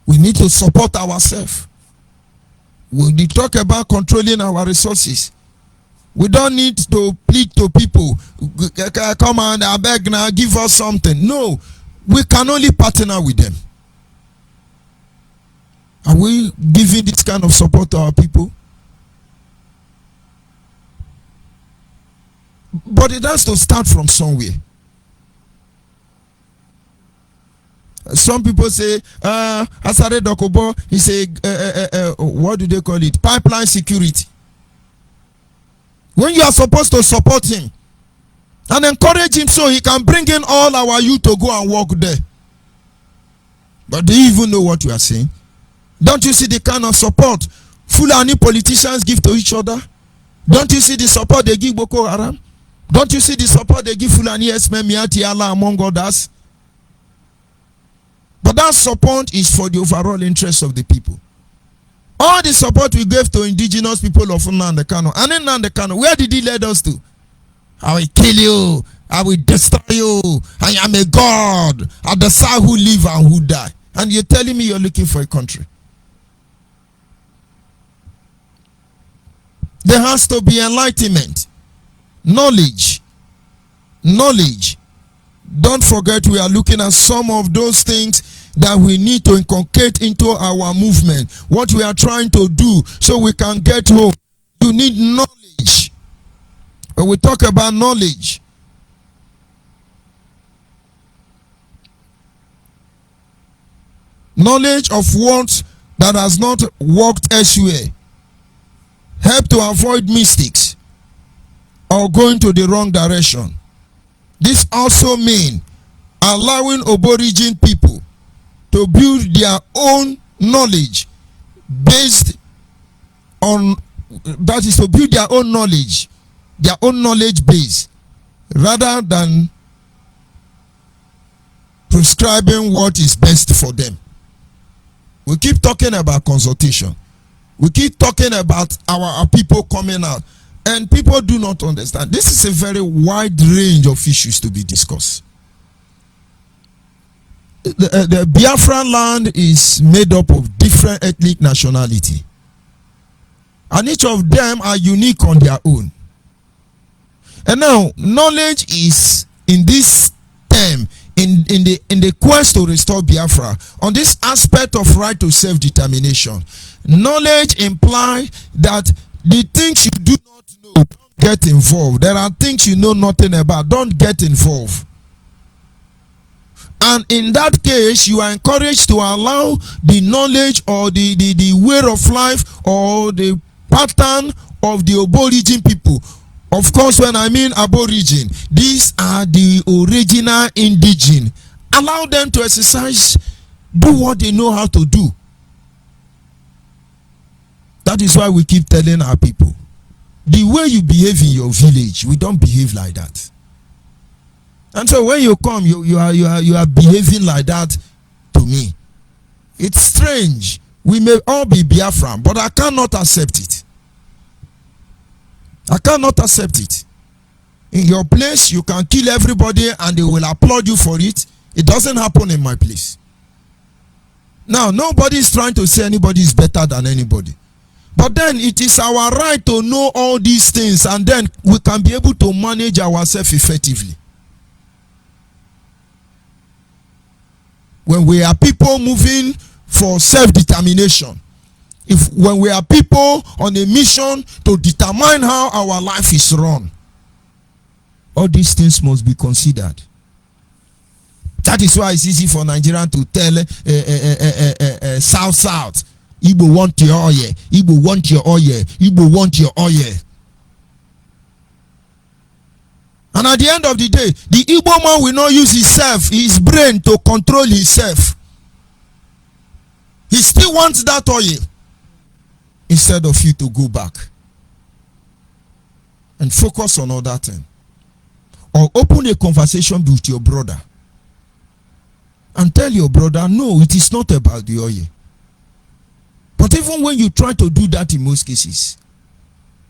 We need to support ourselves. We need to talk about controlling our resources. We don't need to plead to people. Come on, I beg now, give us something. No, we can only partner with them. Are we giving this kind of support to our people? But it has to start from somewhere. Some people say, Asare Dokobo, he say, what do they call it? Pipeline security. When you are supposed to support him and encourage him so he can bring in all our youth to go and work there. But do you even know what you are saying? Don't you see the kind of support Fulani politicians give to each other? Don't you see the support they give Boko Haram? Don't you see the support they give Fulani Esme Miati Allah among others? But that support is for the overall interest of the people. All the support we gave to indigenous people of Nnamdi Kanu. And in Nnamdi Kanu, where did he lead us to? I will kill you. I will destroy you. I am a God. I decide who live and who die. And you're telling me you're looking for a country. There has to be enlightenment. Knowledge. Knowledge. Don't forget we are looking at some of those things that we need to inculcate into our movement. What we are trying to do so we can get home. You need knowledge. When we talk about knowledge, knowledge of what that has not worked elsewhere help to avoid mistakes or going to the wrong direction. This also means allowing Aborigine people to build their own knowledge based on, that is to build their own knowledge base, rather than prescribing what is best for them. We keep talking about consultation. We keep talking about our people coming out. And people do not understand. This is a very wide range of issues to be discussed. The Biafran land is made up of different ethnic nationality. And each of them are unique on their own. And now, knowledge is in this term, in the quest to restore Biafra, on this aspect of right to self-determination. Knowledge implies that the things you do not know, don't get involved. There are things you know nothing about, don't get involved. And in that case, you are encouraged to allow the knowledge or the way of life or the pattern of the Aborigine people. Of course, when I mean Aborigine, these are the original indigenous. Allow them to exercise, do what they know how to do. That is why we keep telling our people, the way you behave in your village, we don't behave like that. And so when you come, you are behaving like that to me. It's strange. We may all be Biafran, but I cannot accept it. I cannot accept it. In your place, you can kill everybody and they will applaud you for it. It doesn't happen in my place. Now, nobody is trying to say anybody is better than anybody. But then it is our right to know all these things, and then we can be able to manage ourselves effectively. When we are people moving for self-determination, when we are people on a mission to determine how our life is run, all these things must be considered. That is why it's easy for Nigerians to tell South, Igbo want your oil, Igbo want your oil, Igbo want your oil. And at the end of the day, the Igbo man will not use his brain to control himself. He still wants that oil instead of you to go back and focus on other things. Or open a conversation with your brother and tell your brother, no, it is not about the oil. But even when you try to do that in most cases,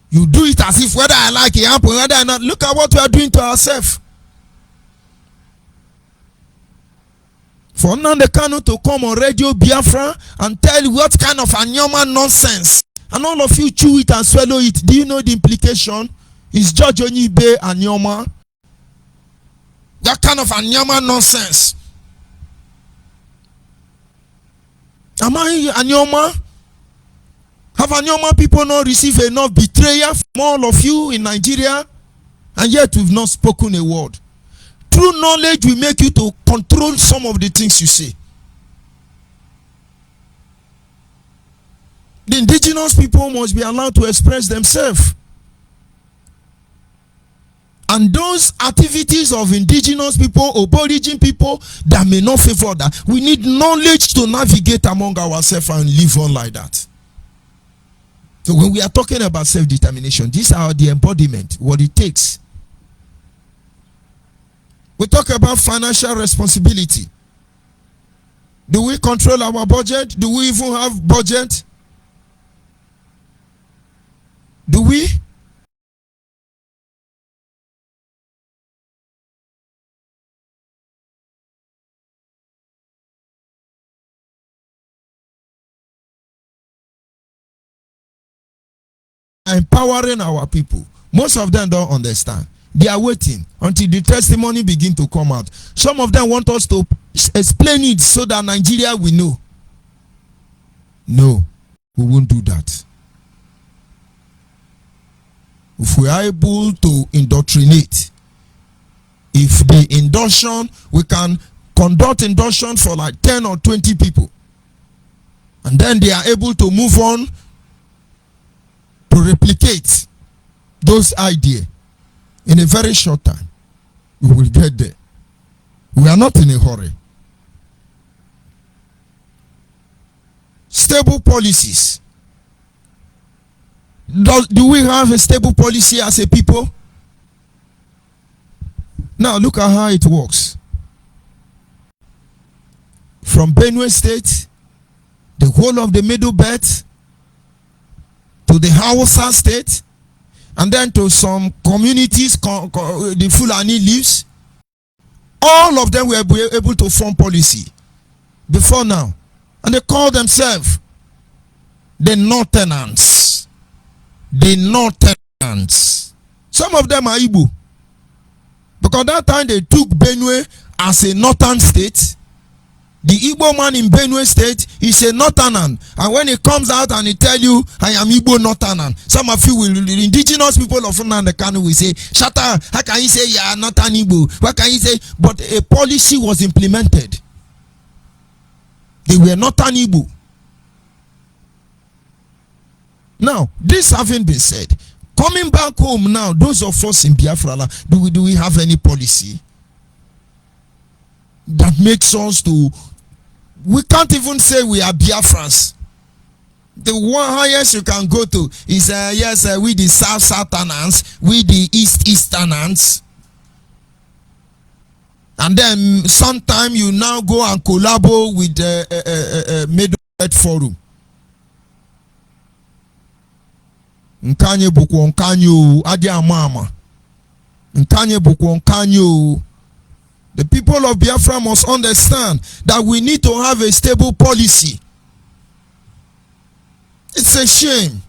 you do it as if whether I like it happen, whether or not. Look at what we are doing to ourselves. For Nnamdi Kanu to come on Radio Biafra and tell you what kind of Anyoma nonsense, and all of you chew it and swallow it. Do you know the implication? Is George Onyibe Anyoma? That kind of Anyoma nonsense. Am I Anyoma? Have Anyoma people not received enough betrayal from all of you in Nigeria? And yet we've not spoken a word. True knowledge will make you to control some of the things you say. The indigenous people must be allowed to express themselves. And those activities of indigenous people, aboriginal people that may not favor that, we need knowledge to navigate among ourselves and live on like that. So when we are talking about self-determination, these are the embodiment, what it takes. We talk about financial responsibility. Do we control our budget? Do we even have budget? Do we? Empowering our people. Most of them don't understand. They are waiting until the testimony begin to come out. Some of them want us to explain it so that Nigeria will know. No, we won't do that. If we are able to indoctrinate, if the induction, we can conduct induction for like 10 or 20 people, and then they are able to move on to replicate those ideas in a very short time, we will get there. We are not in a hurry. Stable policies. Do we have a stable policy as a people? Now look at how it works. From Benue State, the whole of the Middle Belt, to the Hausa State, and then to some communities, the Fulani lives, all of them were able to form policy before now. And they call themselves the Northerners. The Northerners. Some of them are Igbo. Because that time they took Benue as a northern state. The Igbo man in Benue State is a northerner. And when he comes out and he tell you, I am Igbo northerner, some of you will, the indigenous people of Nnamdi Kanu will say, shut up, how can you say you are not an Igbo? What can you say? But a policy was implemented. They were not an Igbo. Now, this having been said, coming back home now, those of us in Biafra, do we have any policy that makes us to, we can't even say we are Biafrans. The one highest you can go to is yes, we the Southerners, we the Easterners. And then sometime you now go and collabo with the Middle Belt Forum. Nkanye bukwo nkanyo adi amama. Nkanye bukwo nkanyo. The people of Biafra must understand that we need to have a stable policy. It's a shame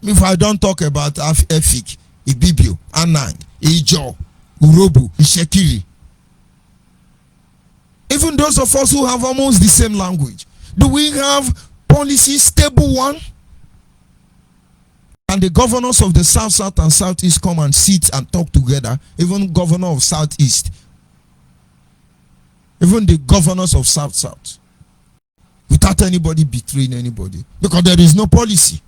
if I don't talk about Efik, Ibibio, Anang, Ijo, Urobu, Ishekiri. Even those of us who have almost the same language, do we have policy, stable one? And the governors of the South, South, and Southeast come and sit and talk together. Even governor of Southeast. Even the governors of South, South. Without anybody betraying anybody. Because there is no policy.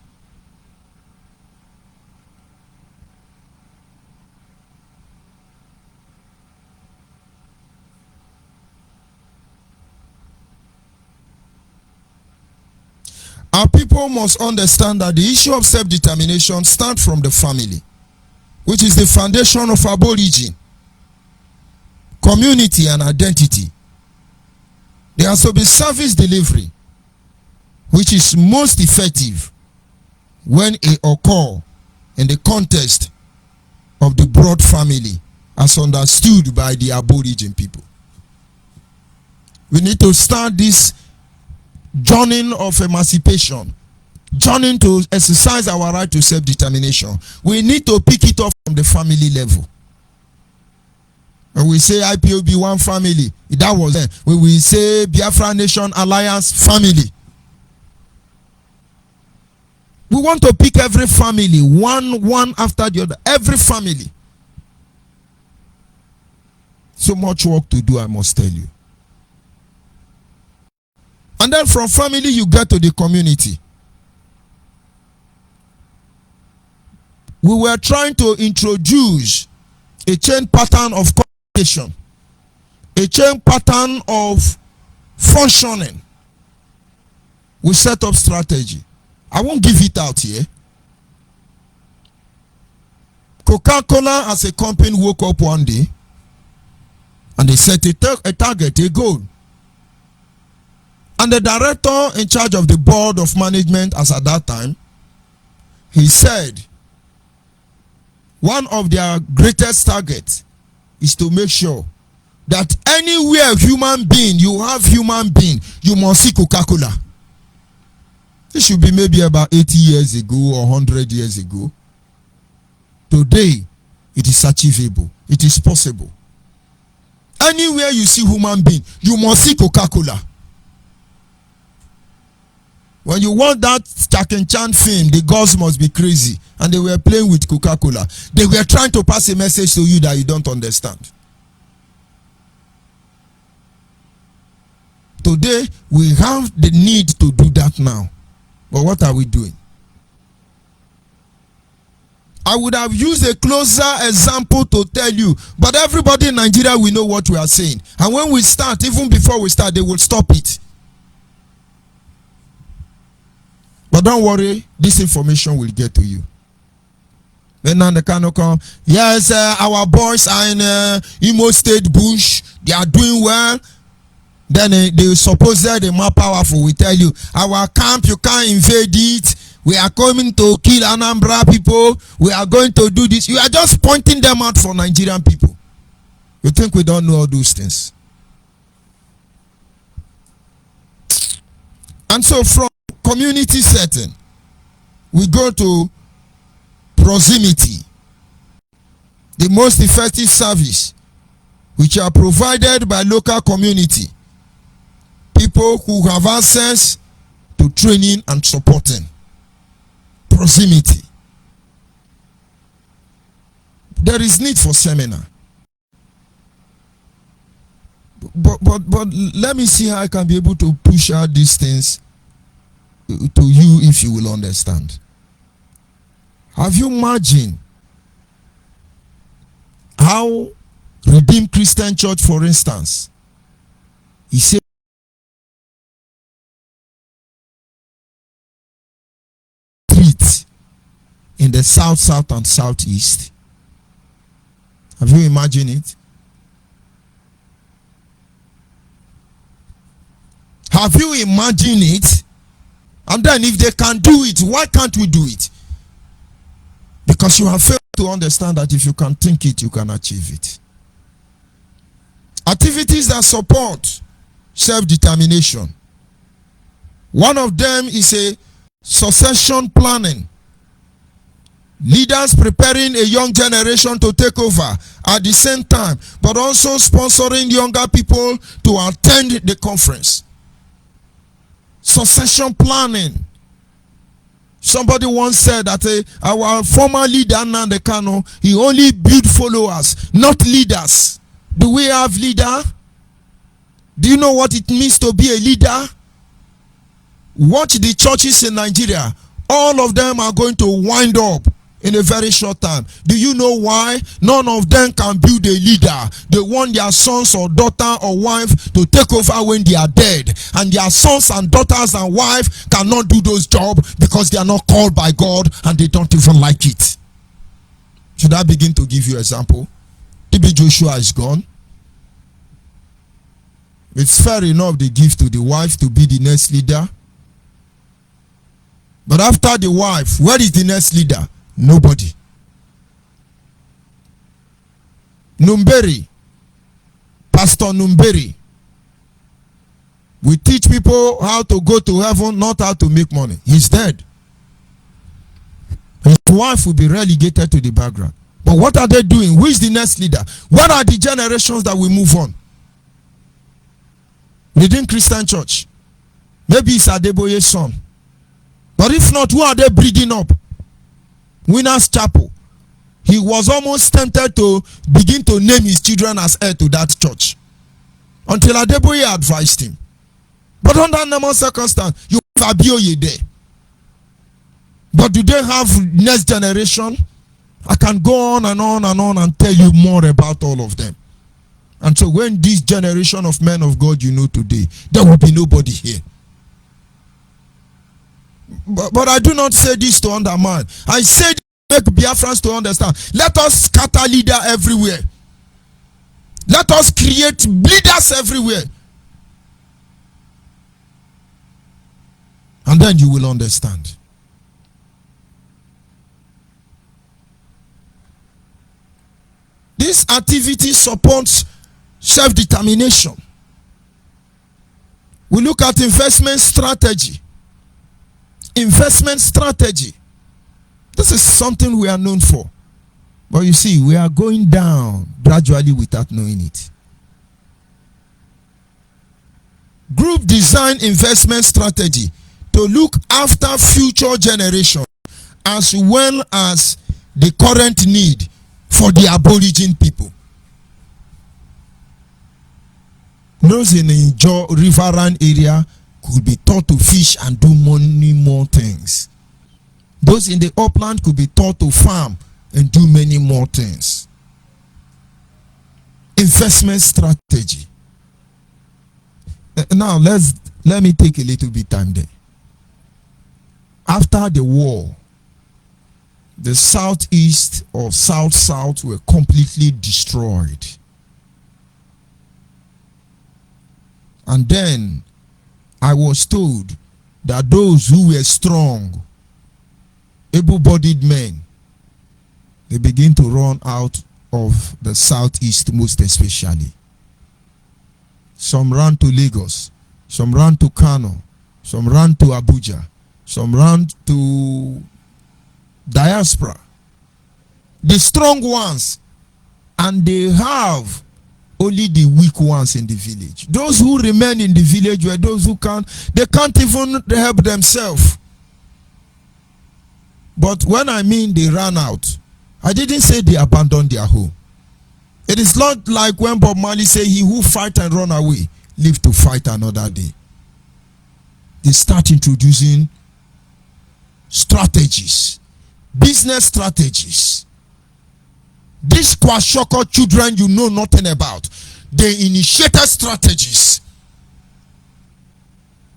Our people must understand that the issue of self-determination starts from the family, which is the foundation of our origin, community, and identity. There has to be service delivery, which is most effective when it occurs in the context of the broad family, as understood by the Aborigine people. We need to start this journey of emancipation, journey to exercise our right to self-determination. We need to pick it up from the family level. When we say IPOB one family, that was then. When we say Biafra Nation Alliance family, we want to pick every family, one after the other, every family. So much work to do, I must tell you. And then from family, you get to the community. We were trying to introduce a chain pattern of communication, a chain pattern of functioning. We set up strategy. I won't give it out here. Coca-Cola as a company woke up one day and they set a target, a goal. And the director in charge of the board of management as at that time, he said, one of their greatest targets is to make sure that anywhere human being, you have human being, you must see Coca-Cola. It should be maybe about 80 years ago or 100 years ago. Today, it is achievable. It is possible. Anywhere you see human being, you must see Coca-Cola. When you watch that Jack and Chan film, the girls must be crazy. And they were playing with Coca-Cola. They were trying to pass a message to you that you don't understand. Today, we have the need to do that now. But what are we doing? I would have used a closer example to tell you. But everybody in Nigeria will know what we are saying. And when we start, even before we start, they will stop it. But don't worry, this information will get to you. Then the Kano come, yes, our boys are in Imo State bush. They are doing well. Then they suppose they are more powerful. We tell you, our camp, you can't invade it. We are coming to kill Anambra people. We are going to do this. You are just pointing them out for Nigerian people. You think we don't know all those things? And so from community setting, we go to proximity, the most effective service which are provided by local community, people who have access to training and supporting. Proximity. There is need for seminar. But let me see how I can be able to push out these things to you if you will understand. Have you imagined how Redeemed Christian Church, for instance, he said in the south, and southeast? Have you imagined it? Have you imagined it? And then if they can do it, why can't we do it? Because you have failed to understand that if you can think it, you can achieve it. Activities that support self-determination. One of them is a succession planning. Leaders preparing a young generation to take over at the same time, but also sponsoring younger people to attend the conference. Succession planning. Somebody once said that our former leader, Nnamdi Kanu, he only built followers, not leaders. Do we have leader? Do you know what it means to be a leader? Watch the churches in Nigeria. All of them are going to wind up in a very short time. Do you know why? None of them can build a leader. They want their sons or daughter or wife to take over when they are dead. And their sons and daughters and wife cannot do those jobs because they are not called by God and they don't even like it. Should I begin to give you an example? TB Joshua is gone. It's fair enough they give to the wife to be the next leader. But after the wife, where is the next leader? Nobody. Numberi, Pastor Numberi, we teach people how to go to heaven, not how to make money. He's dead. His wife will be relegated to the background. But what are they doing? Who is the next leader? What are the generations that will move on? Within Christian church. Maybe it's Adeboye's son. But if not, who are they breeding up? Winners Chapel. He was almost tempted to begin to name his children as heir to that church. Until Adeboye advised him. But under normal circumstances, you have Abioye there. But do they have next generation? I can go on and on and on and tell you more about all of them. And so when this generation of men of God you know today, there will be nobody here. But I do not say this to undermine. I say to make Biafrans to understand. Let us scatter leader everywhere. Let us create leaders everywhere. And then you will understand. This activity supports self-determination. We look at investment strategy. Investment strategy. This is something we are known for. But you see, we are going down gradually without knowing it. Group design investment strategy to look after future generations as well as the current need for the Aborigine people. Those in the Ijaw riverine area could be taught to fish and do many more things. Those in the upland could be taught to farm and do many more things. Investment strategy. Now let me take a little bit time there. After the war, the southeast or south were completely destroyed. And then I was told that those who were strong, able-bodied men, they begin to run out of the southeast most especially. Some ran to Lagos, some ran to Kano, some ran to Abuja, some ran to diaspora. The strong ones, and they have only the weak ones in the village. Those who remain in the village were those who they can't even help themselves. But when I mean they ran out, I didn't say they abandoned their home. It is not like when Bob Marley said, "He who fight and run away, live to fight another day." They start introducing strategies, business strategies. These Kwashoko children you know nothing about, they initiated strategies.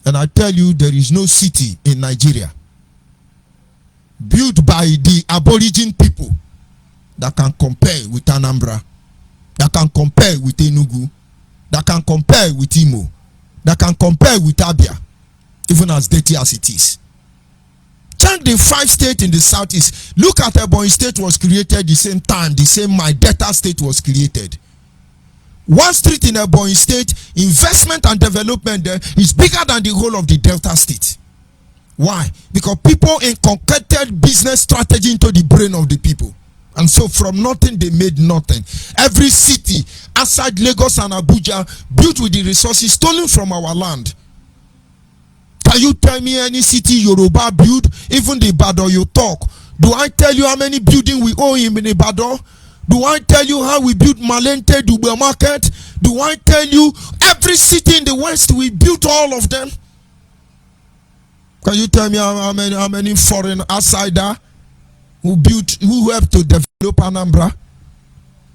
And I tell you, there is no city in Nigeria built by the Aborigine people that can compare with Anambra, that can compare with Enugu, that can compare with Imo, that can compare with Abia, even as dirty as it is. Check the 5 states in the southeast. Look at Ebonyi State was created the same time, the same my Delta State was created. One street in Ebonyi State, investment and development there is bigger than the whole of the Delta State. Why? Because people inculcated business strategy into the brain of the people. And so from nothing they made nothing. Every city outside Lagos and Abuja built with the resources stolen from our land. Can you tell me any city Yoruba build? Even the Ibadan you talk. Do I tell you how many buildings we own in Ibadan? Do I tell you how we built Malente, Dubai Market? Do I tell you every city in the West we built all of them? Can you tell me how many foreign outsider who helped to develop Anambra?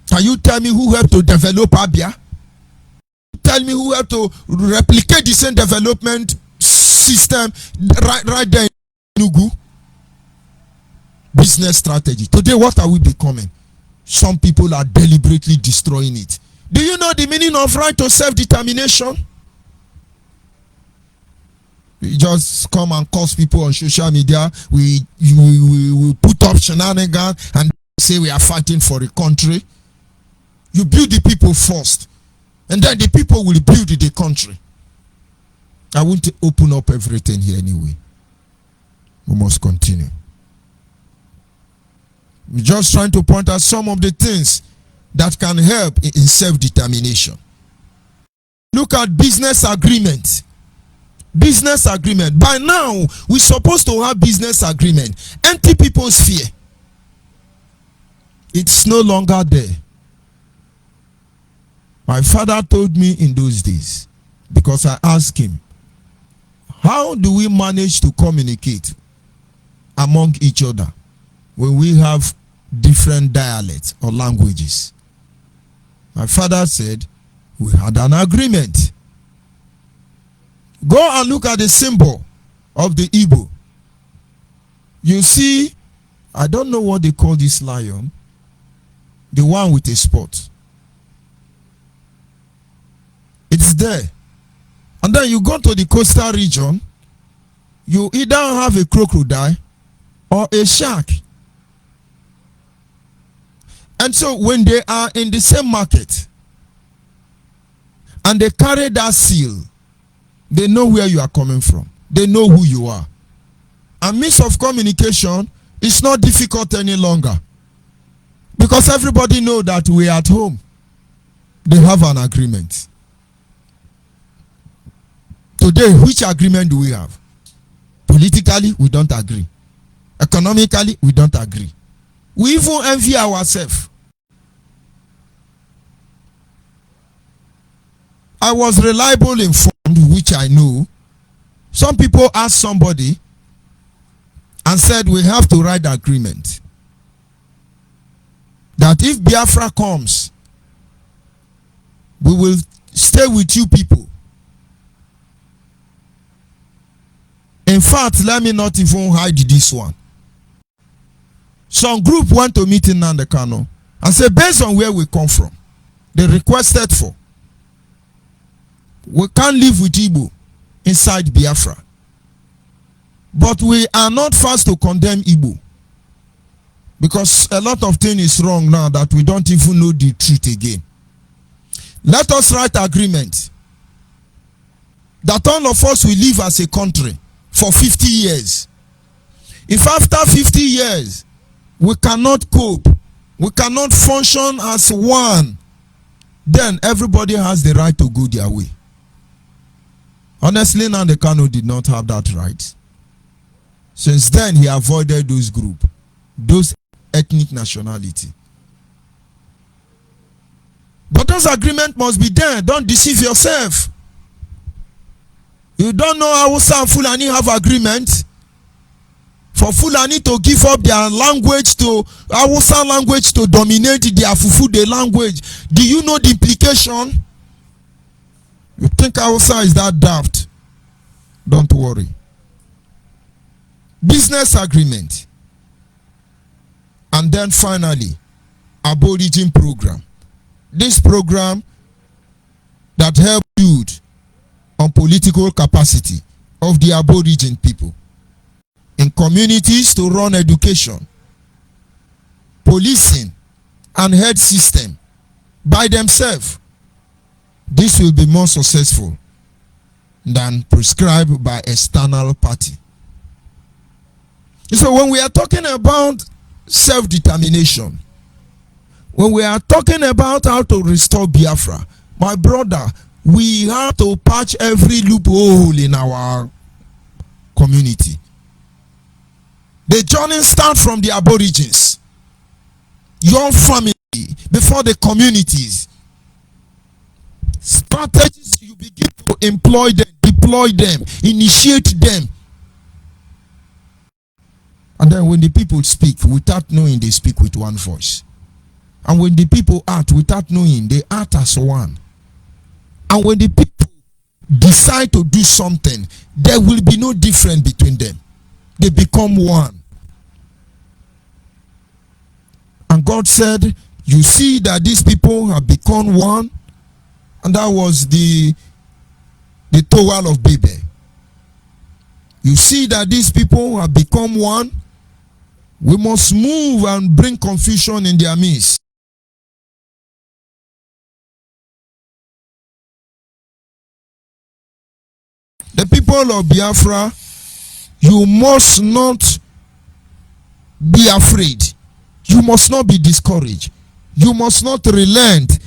Can you tell me who helped to develop Abia? Tell me who helped to replicate the same development system right there in Enugu? Business strategy. Today, what are we becoming? Some people are deliberately destroying it. Do you know the meaning of right to self-determination? We just come and curse people on social media. We put up shenanigans and say we are fighting for a country. You build the people first, and then the people will build the country. I want to open up everything here anyway. We must continue. We're just trying to point out some of the things that can help in self-determination. Look at business agreement. Business agreement. By now, we're supposed to have business agreement. Empty people's fear. It's no longer there. My father told me in those days, because I asked him, how do we manage to communicate among each other when we have different dialects or languages? My father said, we had an agreement. Go and look at the symbol of the Igbo. You see, I don't know what they call this lion, the one with a spot. It's there. And then you go to the coastal region, you either have a crocodile or a shark. And so when they are in the same market and they carry that seal, they know where you are coming from. They know who you are. And means of communication is not difficult any longer, because everybody knows that we are at home. They have an agreement. Today, which agreement do we have? Politically, we don't agree. Economically, we don't agree. We even envy ourselves. I was reliable informed, which I know. Some people asked somebody and said we have to write the agreement that if Biafra comes, we will stay with you people. In fact, let me not even hide this one. Some group went to meet in Nnamdi Kanu and said, based on where we come from, they requested for, we can't live with Igbo inside Biafra. But we are not fast to condemn Igbo, because a lot of things is wrong now that we don't even know the truth again. Let us write agreement that all of us will live as a country for 50 years. If after 50 years we cannot cope, we cannot function as one, then everybody has the right to go their way. Honestly, Nnamdi Kanu did not have that right. Since then, he avoided those groups, those ethnic nationality. But those agreements must be there. Don't deceive yourself. You don't know Hausa and Fulani have agreement. For Fulani to give up their language to Hausa language to dominate their Fufude language. Do you know the implication? You think Hausa is that daft? Don't worry. Business agreement. And then finally, Aborigine program. This program that helps build on political capacity of the Aborigine people in communities to run education, policing, and health system by themselves. This will be more successful than prescribed by external party. So when we are talking about self-determination, when we are talking about how to restore Biafra, my brother, we have to patch every loophole in our community. The journey starts from the Aborigines, your family, before the communities. Strategies, you begin to employ them, deploy them, initiate them. And then when the people speak without knowing, they speak with one voice. And when the people act without knowing, they act as one. And when the people decide to do something, there will be no difference between them. They become one. And God said, you see that these people have become one. And that was the Tower of Babel. You see that these people have become one. We must move and bring confusion in their midst. The people of Biafra, you must not be afraid. You must not be discouraged. You must not relent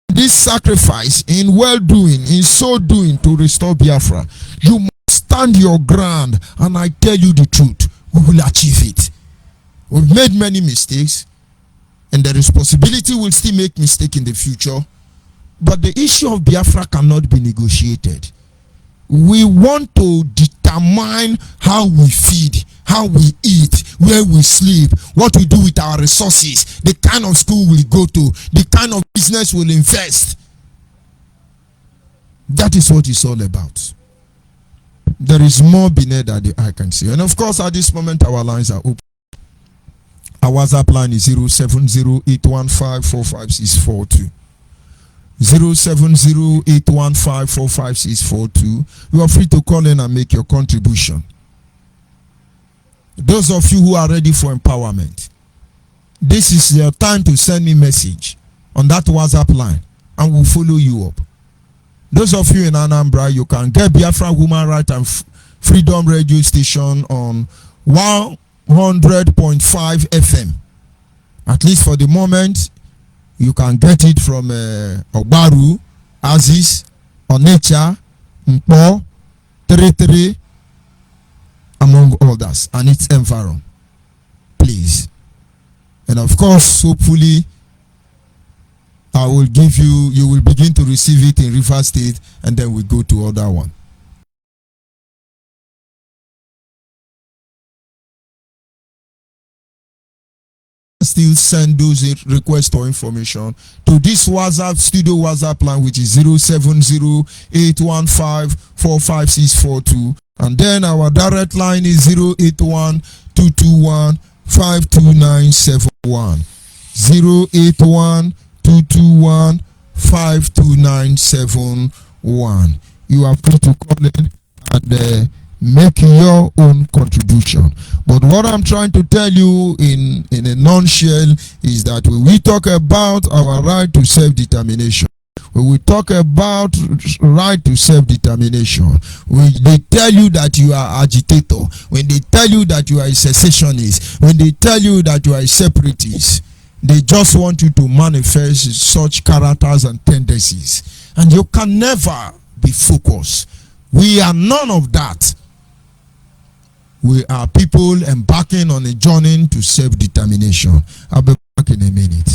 this sacrifice in well-doing, in so-doing to restore Biafra. You must stand your ground, and I tell you the truth, we will achieve it. We've made many mistakes, and there is possibility we'll still make mistakes in the future, but the issue of Biafra cannot be negotiated. We want to determine how we feed, how we eat, where we sleep, what we do with our resources, the kind of school we go to, the kind of business we'll invest. That is what it's all about. There is more beneath that the eye can see. And of course, at this moment, our lines are open. Our WhatsApp line is 07081545642. 07081545642. You are free to call in and make your contribution. Those of you who are ready for empowerment, this is your time to send me message on that WhatsApp line, and we'll follow you up. Those of you in Anambra, you can get Biafra Human Rights and Freedom Radio Station on 100.5 FM. At least for the moment, you can get it from Ogbaru, Aziz, Onitsha, Mpo, Tere, among others, and its environment. Please. And of course, hopefully, I will give you, you will begin to receive it in Rivers State, and then we go to other one. Still send those requests for information to this WhatsApp studio WhatsApp line, which is 07081545642, and then our direct line is 08122152971. 08122152971. You are free to call in and make your own contribution. But what I'm trying to tell you in a nutshell is that when we talk about our right to self-determination, when we talk about right to self-determination, when they tell you that you are agitator, when they tell you that you are a secessionist, when they tell you that you are a separatist, they just want you to manifest such characters and tendencies, and you can never be focused. We are none of that. We are people embarking on a journey to self-determination. I'll be back in a minute.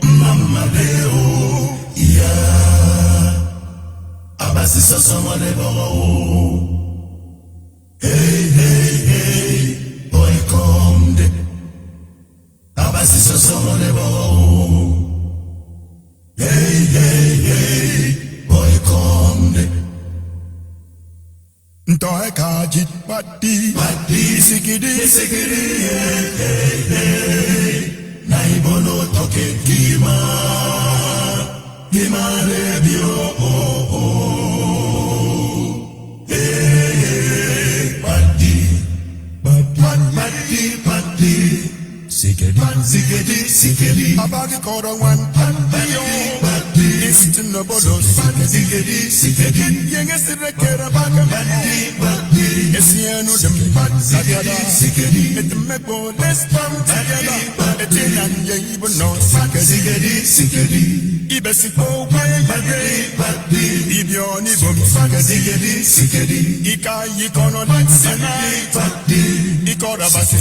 Mama Deo, yeah. Abasi sasama lebo. Hey, boy come de. Abasi sasama lebo. Hey, boy come de. Ntoe kaji pati, sikidi, hey. Naibono toke gima radio, hey, padi, sikedi, abagi kora wan padi, listen to bolos, sikedi, yenga sirekera baga padi, esiano dem padi, sikedi, et meko let's come together, etenan yeibo no sikedi, ibesipo padi, ibioni bom sikedi, ikayi kono sena padi, ikora basi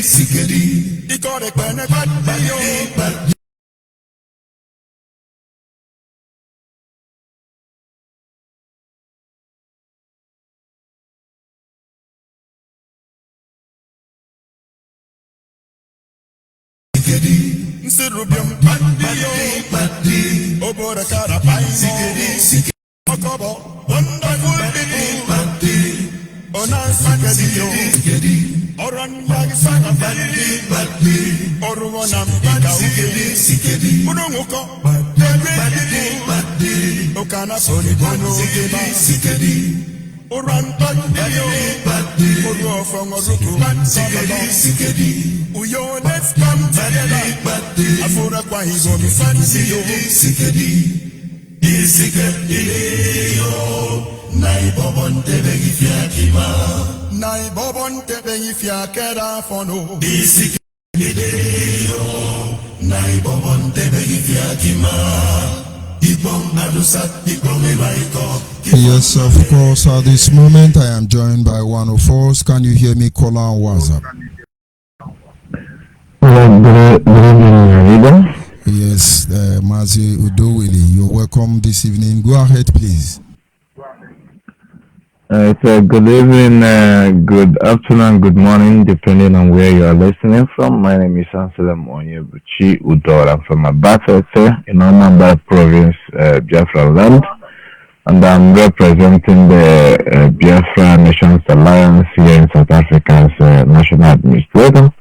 sikedi, ikore kwene padi. Nsirubium padi, obora kara paino, okobo, wonderful padi, onan sakadi, oran yagi sakadi, oruwanam ika sikedi, ununguko, Okana soni bono gema sikedi. Oran bandayo. Oru from Oruku. Sikedi. Uyo let's come together. Afura kwa higo mi fancy yo. Sikedi. Sikedi yo. Nai bobon tebe ifya kima. Nai bobon tebe ifya kera fono. Sikedi yo. Nai bobon tebe ifya kima. Yes, of course. At this moment, I am joined by one of us. Can you hear me? Call on WhatsApp. Good evening, Rida. Yes, Mazi Udowili, you're welcome this evening. Go ahead, please. So good evening, good afternoon, good morning, depending on where you are listening from. My name is Anselm Onyebuchi Udor. I'm from Abatete in Anambra Province, Biafra land, and I'm representing the Biafra Nations Alliance here in South Africa as National Administrator.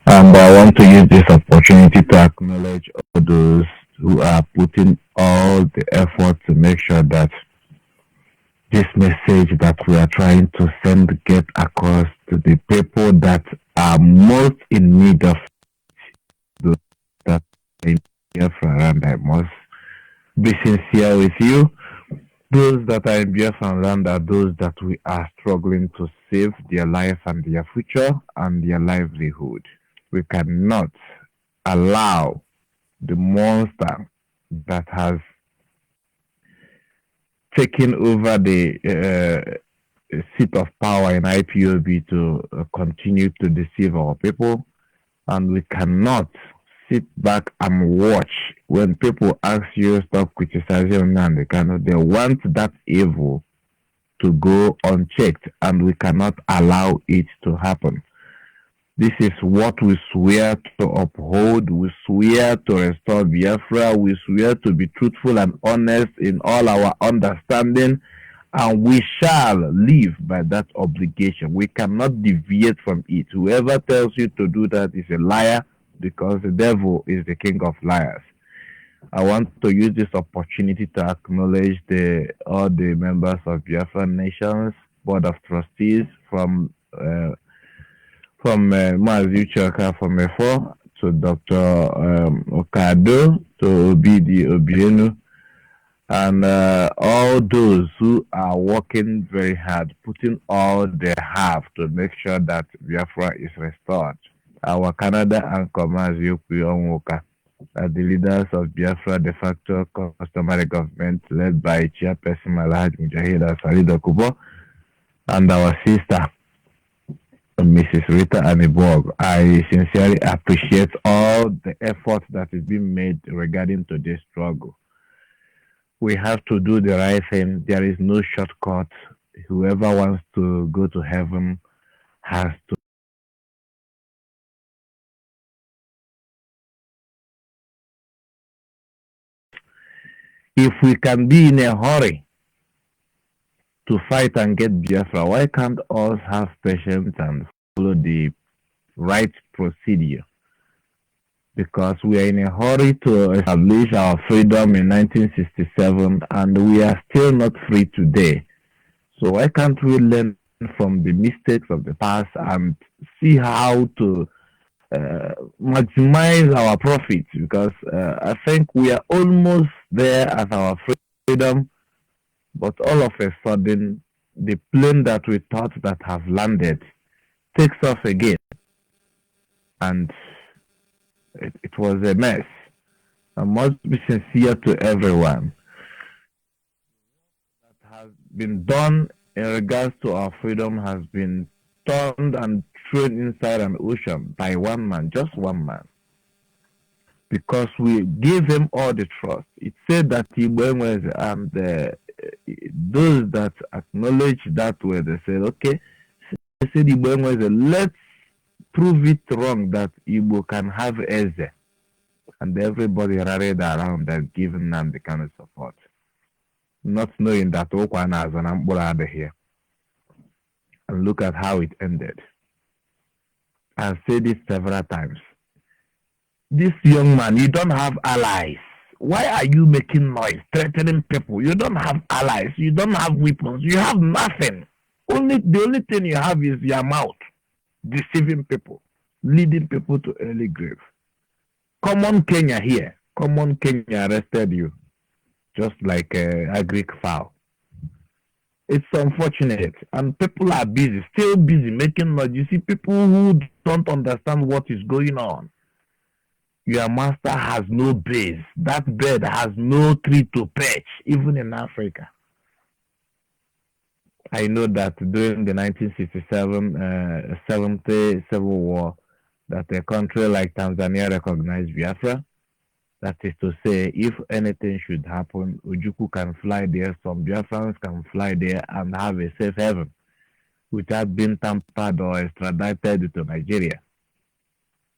And I want to use this opportunity to acknowledge all those who are putting all the effort to make sure that this message that we are trying to send get across to the people that are most in need of those that are in Biafra, and I must be sincere with you. Those that are in Biafra land are those that we are struggling to save their life and their future and their livelihood. We cannot allow the monster that has taking over the seat of power in IPOB to continue to deceive our people, and we cannot sit back and watch when people ask you stop criticizing Nnamdi Kanu. They want that evil to go unchecked, and we cannot allow it to happen. This is what we swear to uphold. We swear to restore Biafra. We swear to be truthful and honest in all our understanding. And we shall live by that obligation. We cannot deviate from it. Whoever tells you to do that is a liar, because the devil is the king of liars. I want to use this opportunity to acknowledge all the members of Biafra Nations Board of Trustees from Mazi Uchoka from Efo to Dr. Okado to Obidi Obienu, and all those who are working very hard, putting all they have to make sure that Biafra is restored. Our Canada anchor Mazi Onwoka are the leaders of Biafra de facto customary government led by Chairperson Alhaji Mujahid Salido Kubo, and our sister Mrs. Rita Aniborg. I sincerely appreciate all the effort that is being made regarding to this struggle. We have to do the right thing. There is no shortcut. Whoever wants to go to heaven has to. If we can be in a hurry to fight and get Biafra, why can't us have patience and follow the right procedure? Because we are in a hurry to establish our freedom in 1967, and we are still not free today. So why can't we learn from the mistakes of the past and see how to maximize our profits? Because I think we are almost there at our freedom, but all of a sudden, the plane that we thought that have landed takes off again. And it was a mess. I must be sincere to everyone. That has been done in regards to our freedom has been turned and thrown inside an ocean by one man, just one man. Because we gave him all the trust. It said that Igbo and those that acknowledge that way, they said, okay, they said Igbo, let's prove it wrong that Igbo can have Eze. And everybody rallied around that, giving them the kind of support. Not knowing that Okwana has an Ambulade here. And look at how it ended. I've said it several times. This young man, you don't have allies. Why are you making noise, threatening people? You don't have allies. You don't have weapons. You have nothing. The only thing you have is your mouth, deceiving people, leading people to early grave. Common Kenya here. Common Kenya arrested you, just like a Greek fowl. It's unfortunate, and people are busy, still busy making noise. You see people who don't understand what is going on. Your master has no base. That bird has no tree to perch, even in Africa. I know that during the 1967 70 Civil War, that a country like Tanzania recognized Biafra. That is to say, if anything should happen, Ojukwu can fly there, some Biafrans can fly there and have a safe haven without being tampered or extradited to Nigeria.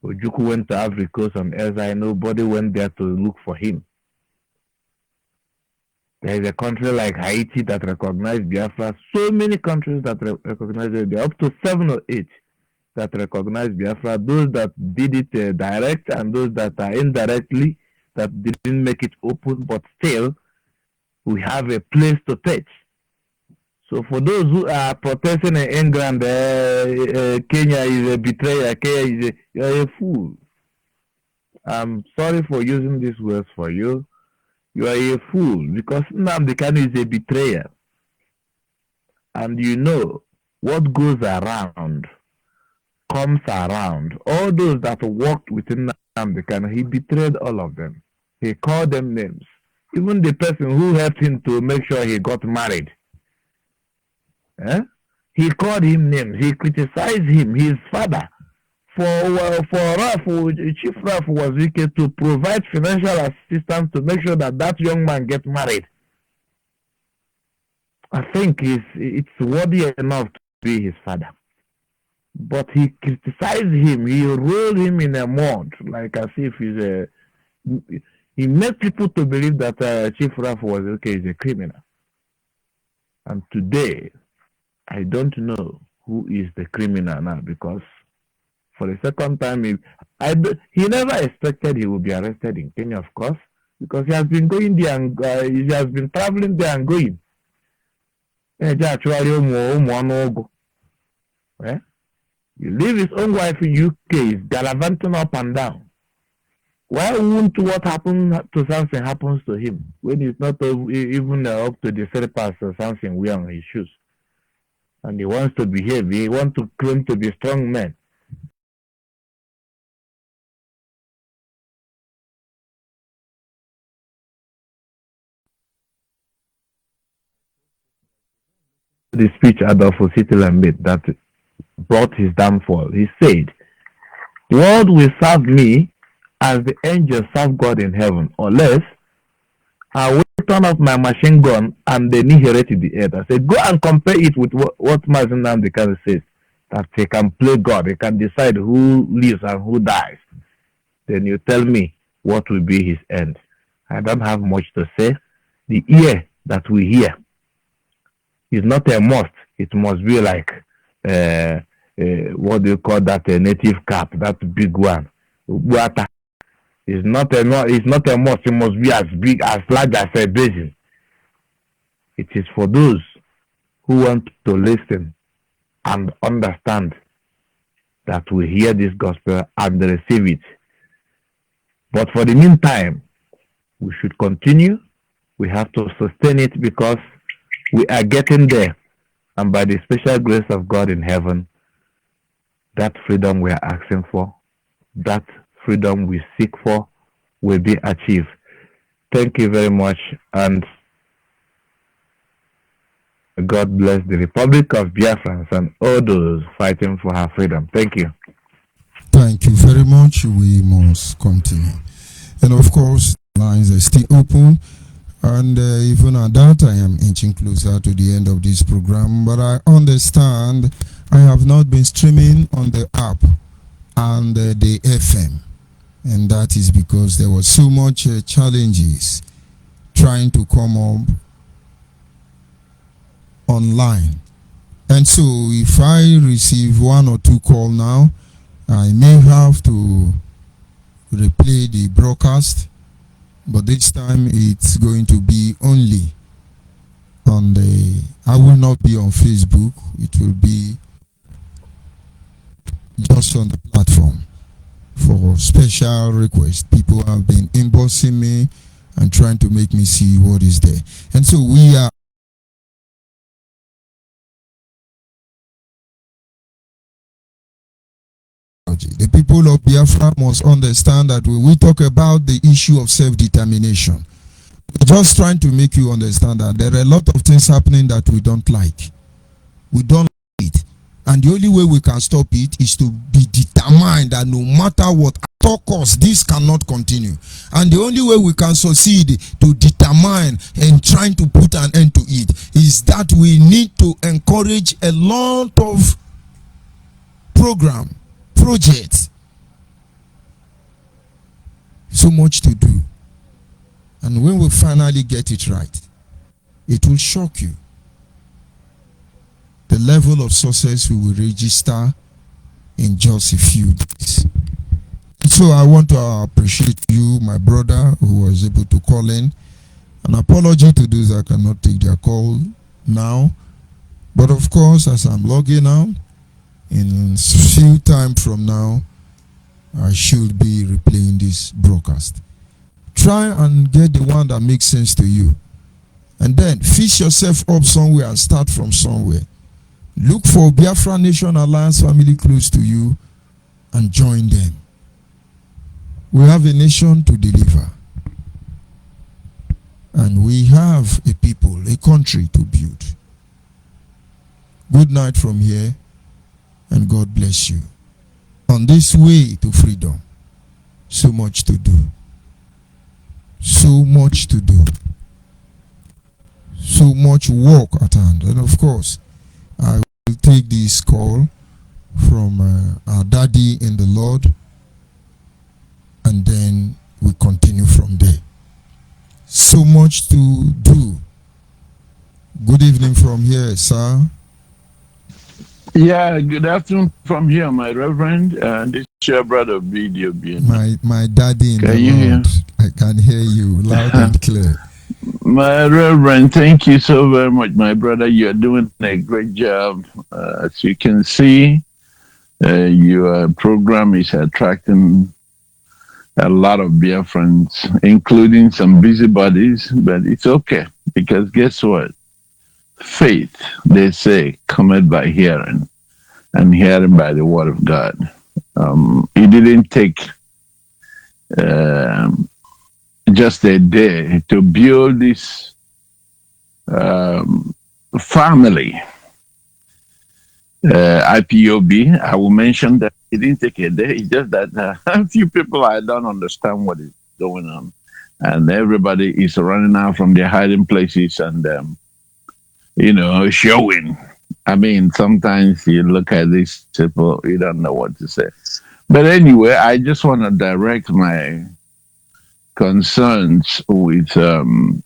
Ojukwu went to Ivory Coast on exile. Nobody went there to look for him. There is a country like Haiti that recognized Biafra. So many countries that recognize it. There are up to 7 or 8 that recognize Biafra. Those that did it direct and those that are indirectly, that didn't make it open, but still, we have a place to touch. So for those who are protesting in England, Kenya is a betrayer, Kenya is you're a fool. I'm sorry for using these words for you. You are a fool because Nnamdi Kanu is a betrayer. And you know what goes around comes around. All those that worked with Nnamdi Kanu, he betrayed all of them. He called them names. Even the person who helped him to make sure he got married. He called him names. He criticized him, his father. For Raf, Chief Raf was wicked to provide financial assistance to make sure that young man gets married. I think it's worthy enough to be his father. But he criticized him. He rolled him in a mud, like as if he made people to believe that Chief Raf was he's a criminal. And today, I don't know who is the criminal now, because for the second time, he never expected he would be arrested in Kenya, of course, because he has been going there and he has been traveling there and going. You leave his own wife in UK, he's gallivanting up and down. Why won't what happened to Samson happens to him when he's not even up to the slippers or Samson wear on his shoes? And he wants to behave, he wants to claim to be a strong man. The speech Adolf Hitler made that brought his downfall. He said, "The world will serve me as the angels serve God in heaven, unless I will turn off my machine gun and then annihilate the earth." I said, go and compare it with what Mazen Nnamdi Kanu says, that he can play God, he can decide who lives and who dies. Then you tell me what will be his end. I don't have much to say. The ear that we hear is not a must. It must be like, what do you call that, a native cap, that big one. It's not a must. It must be as big, as large as a basin. It is for those who want to listen and understand that we hear this gospel and receive it. But for the meantime, we should continue. We have to sustain it because we are getting there. And by the special grace of God in heaven, that freedom we are asking for, that freedom we seek for, will be achieved. Thank you very much, and God bless the Republic of Biafra and all those fighting for her freedom. Thank you. Thank you very much. We must continue. And of course, lines are still open. And even at that, I am inching closer to the end of this program. But I understand I have not been streaming on the app and the FM. And that is because there was so much challenges trying to come up online. And so if I receive 1 or 2 calls now, I may have to replay the broadcast but this time it's going to be only on the, I will not be on Facebook, it will be just on the platform for special requests. People have been inboxing me and trying to make me see what is there. And so we are the people of Biafra must understand that when we talk about the issue of self-determination, we're just trying to make you understand that there are a lot of things happening that we don't like. We don't like it. And the only way we can stop it is to be determined that no matter what, at all costs, this cannot continue. And the only way we can succeed to determine and trying to put an end to it is that we need to encourage a lot of projects. So much to do. And when we finally get it right, it will shock you. The level of success we will register in just a few days. So I want to appreciate you, my brother, who was able to call in. An apology to those that cannot take their call now. But of course, as I'm logging out, in a few time from now, I should be replaying this broadcast. Try and get the one that makes sense to you. And then fix yourself up somewhere and start from somewhere. Look for Biafra Nation Alliance family close to you and join them. We have a nation to deliver. And we have a people, a country to build. Good night from here, and God bless you. On this way to freedom, so much to do. So much to do. So much work at hand. And of course, I will take this call from our daddy in the Lord, and then we continue from there. So much to do. Good evening from here, sir. Yeah, good afternoon from here, my Reverend. This is your brother, Video being. My daddy in the Lord. I can hear you loud and clear. My Reverend, thank you so very much, my brother. You're doing a great job. As you can see, your program is attracting a lot of Biafrans, including some busybodies, but it's okay, because guess what? Faith, they say, cometh by hearing, and hearing by the word of God. It didn't take just a day to build this family. IPOB, I will mention that it didn't take a day. It's just that a few people, I don't understand what is going on. And everybody is running out from their hiding places and showing. I mean, sometimes you look at these people, you don't know what to say. But anyway, I just want to direct my concerns with to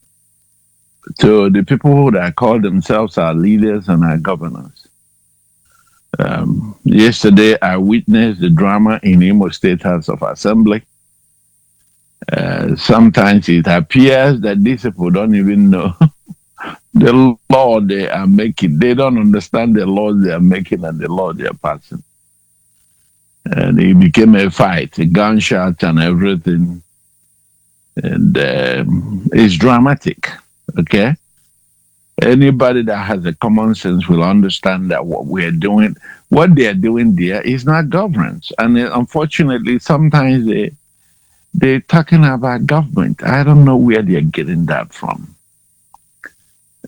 the people that call themselves our leaders and our governors. Yesterday, I witnessed the drama in Imo State House of Assembly. Sometimes it appears that these people don't even know the law they are making. They don't understand the laws they are making and the law they are passing. And it became a fight, a gunshot and everything. And it's dramatic, okay? Anybody that has a common sense will understand that what they are doing there is not governance. And unfortunately, sometimes they're talking about government. I don't know where they're getting that from.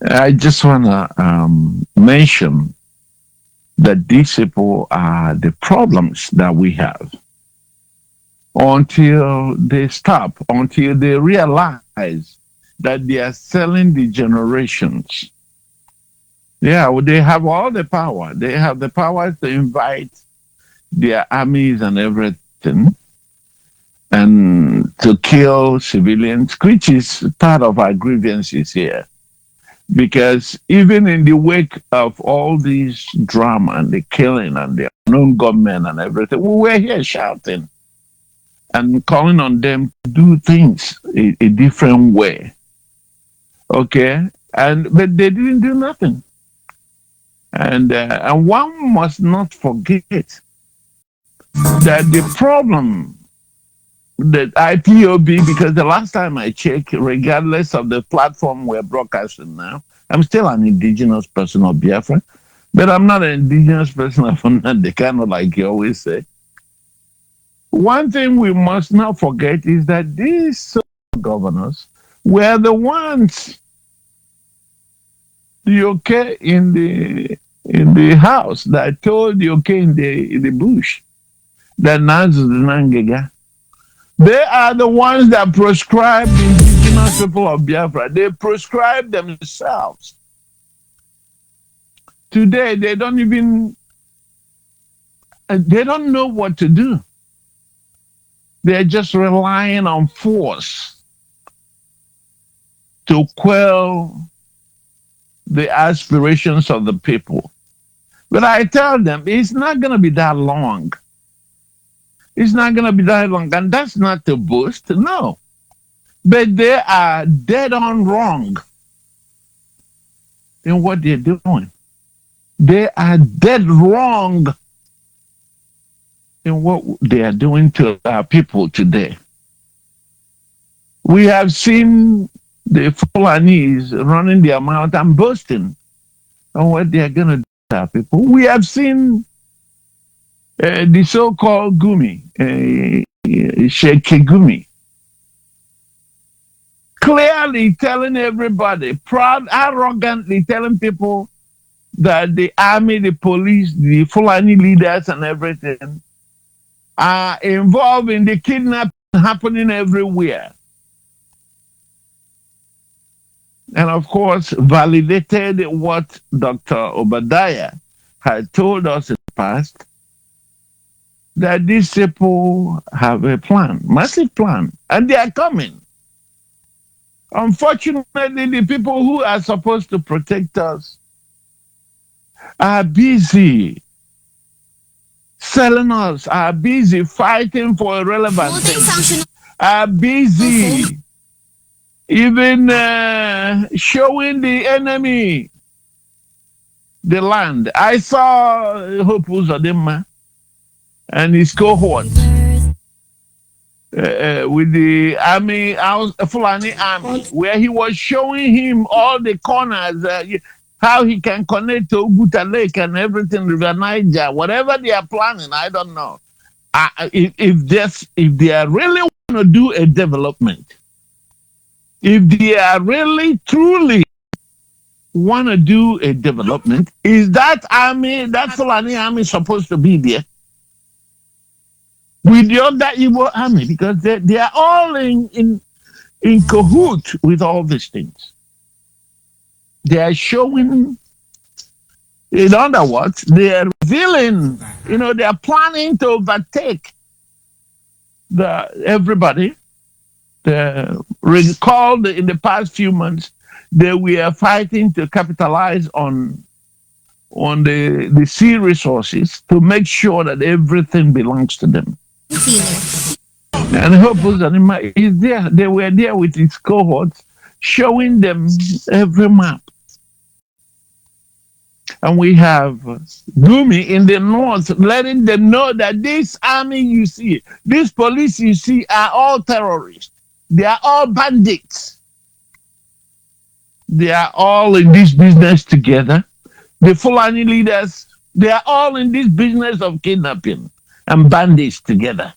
I just want to mention that these people are the problems that we have. Until they stop, until they realize that they are selling the generations. Yeah, they have all the power. They have the power to invite their armies and everything and to kill civilians, which is part of our grievances here. Because even in the wake of all this drama and the killing and the unknown government and everything, we were here shouting. and calling on them to do things a different way. Okay, but they didn't do nothing. And one must not forget that the problem that IPOB, because the last time I checked, regardless of the platform we're broadcasting now, I'm still an indigenous person of Biafra, but I'm not an indigenous person of the kind of like you always say. One thing we must not forget is that these governors were the ones, okay, in the house that told the okay in the bush that Nangega. They are the ones that prescribe the indigenous people of Biafra. They prescribe themselves. Today, they don't know what to do. They're just relying on force to quell the aspirations of the people. But I tell them, it's not going to be that long. It's not going to be that long. And that's not to boast, no. But they are dead on wrong in what they're doing. They are dead wrong in what they are doing to our people today. We have seen the Fulanis running their mouth and boasting on what they are going to do to our people. We have seen the so-called Gumi, Sheikh Gumi, clearly telling everybody, proud, arrogantly telling people that the army, the police, the Fulani leaders and everything are involved in the kidnapping happening everywhere. And of course, validated what Dr. Obadiah had told us in the past, that these people have a plan, massive plan, and they are coming. Unfortunately, the people who are supposed to protect us are busy selling us, are busy fighting for irrelevant things, are busy even showing the enemy the land. I saw Hope Uzodimma and his cohort with the army, Fulani army, where he was showing him all the corners, how he can connect to Uguta Lake and everything, River Niger, whatever they are planning, I don't know. If they are really want to do a development, if they are really, truly want to do a development, is that army, that Fulani army supposed to be there with the other Igbo army? Because they are all in cahoot with all these things. They are showing, in other words, they are revealing, they are planning to overtake everybody. Recall in the past few months, they were fighting to capitalize on the sea resources to make sure that everything belongs to them. And Hope Uzodimma is there. They were there with his cohorts, showing them every map. And we have Gumi in the north, letting them know that this army you see, this police you see are all terrorists. They are all bandits. They are all in this business together. The Fulani leaders, they are all in this business of kidnapping and bandits together.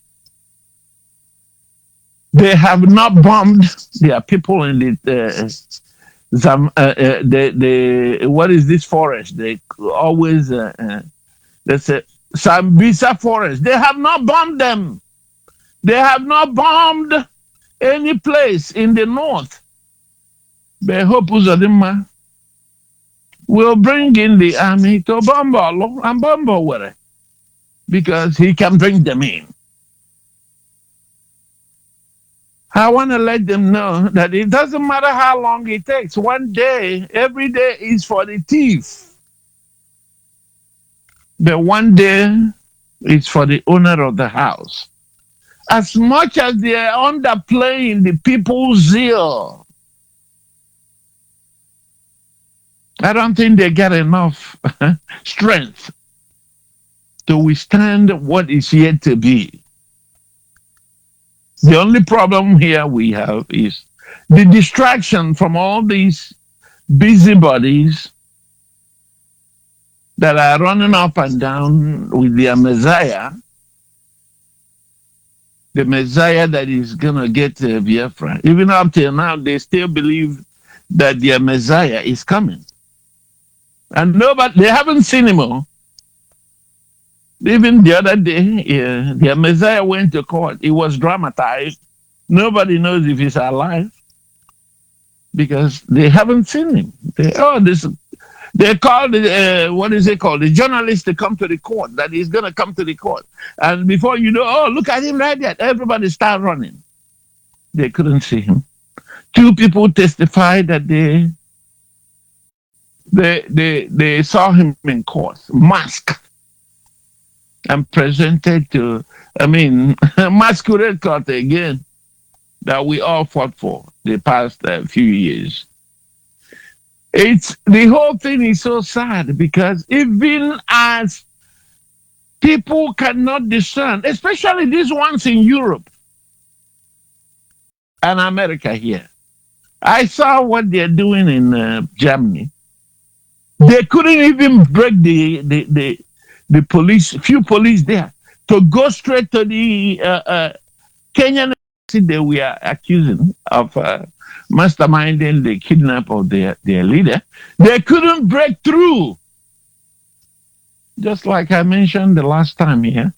They have not bombed their people in what is this forest? They always they say Sambisa forest. They have not bombed them. They have not bombed any place in the north. But Hope Uzodimma will bring in the army to Bombolo and Bombowere because he can bring them in. I want to let them know that it doesn't matter how long it takes. One day, every day is for the thief. But one day is for the owner of the house. as much as they are underplaying the people's zeal, I don't think they get enough strength to withstand what is yet to be. The only problem here we have is the distraction from all these busybodies that are running up and down with their Messiah, the Messiah that is going to get Biafra. Even up till now, they still believe that their Messiah is coming. And nobody, they haven't seen him all. Even the other day, their Messiah went to court. It was dramatized. Nobody knows if he's alive because they haven't seen him. They called what is it called? The journalist to come to the court, that he's going to come to the court. And before you know, oh, look at him right there. Everybody start running. They couldn't see him. 2 people testified that they saw him in court, masked, and presented to, masquerade court again that we all fought for the past few years. The whole thing is so sad because even as people cannot discern, especially these ones in Europe and America here. I saw what they're doing in Germany. They couldn't even break the police, few police there, to go straight to the Kenyan they were accusing of masterminding the kidnap of their leader. They couldn't break through. Just like I mentioned the last time here,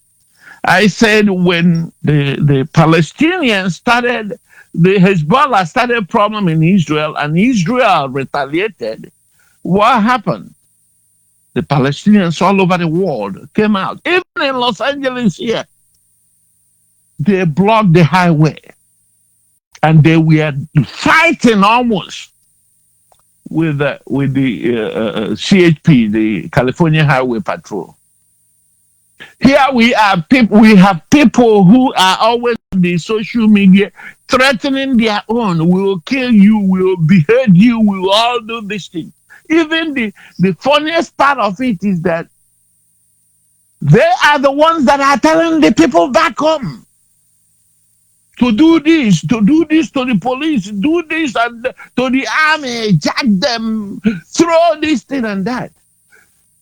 I said when the Palestinians started, the Hezbollah started problem in Israel and Israel retaliated, what happened? The Palestinians all over the world came out. Even in Los Angeles here, they blocked the highway. And they were fighting almost with the CHP, the California Highway Patrol. Here we have people who are always on the social media threatening their own. We will kill you, we will behead you, we will all do this thing. Even the funniest part of it is that they are the ones that are telling the people back home to do this to the police, do this and to the army, jack them, throw this thing and that.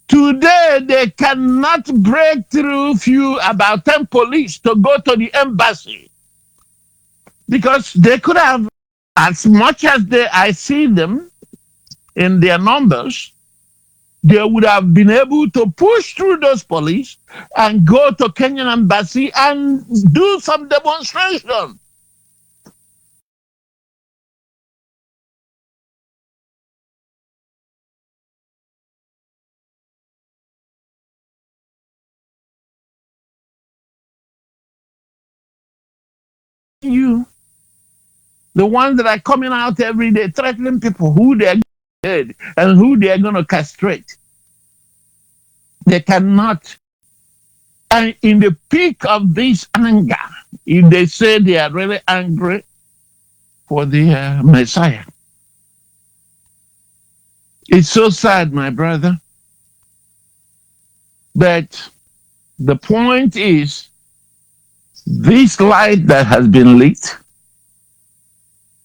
Today, they cannot break through about 10 police to go to the embassy because they could have, as much as I see them in their numbers, they would have been able to push through those police and go to Kenyan embassy and do some demonstration. The ones that are coming out every day threatening people who they're dead and who they're going to castrate. They cannot. And in the peak of this anger, if they say they are really angry for the Messiah, it's so sad, my brother. But the point is, this light that has been lit,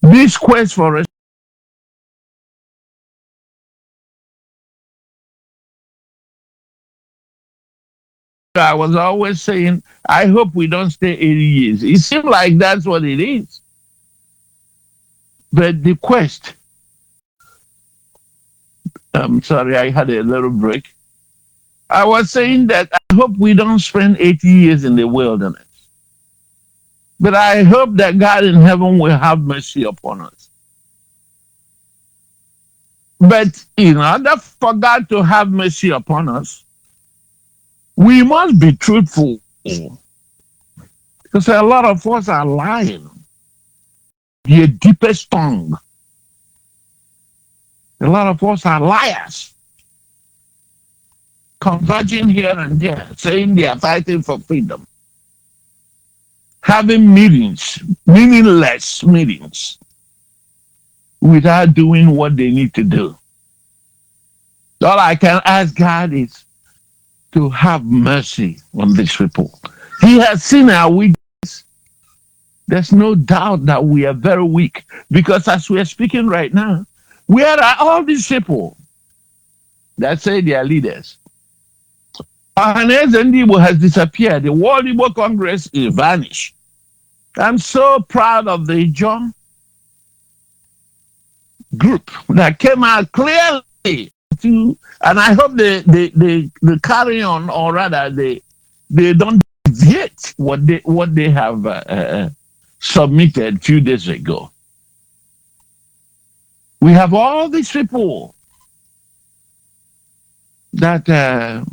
this quest for us, I was always saying, I hope we don't stay 80 years. It seems like that's what it is. But the quest, I'm sorry, I had a little break. I was saying that I hope we don't spend 80 years in the wilderness. But I hope that God in heaven will have mercy upon us. But in order for God to have mercy upon us, we must be truthful. Because a lot of us are lying. The deepest tongue. A lot of us are liars. Converging here and there, saying they are fighting for freedom. having meetings, meaningless meetings, without doing what they need to do. All I can ask God is to have mercy on these people. He has seen our weakness. There's no doubt that we are very weak, because as we are speaking right now, where are all these people that say they are leaders? Ohanes Ndibo has disappeared. The World Igbo Congress is vanished. I'm so proud of the John group that came out clearly to, and I hope they carry on, or rather they don't deviate what they have submitted a few days ago. We have all these people that are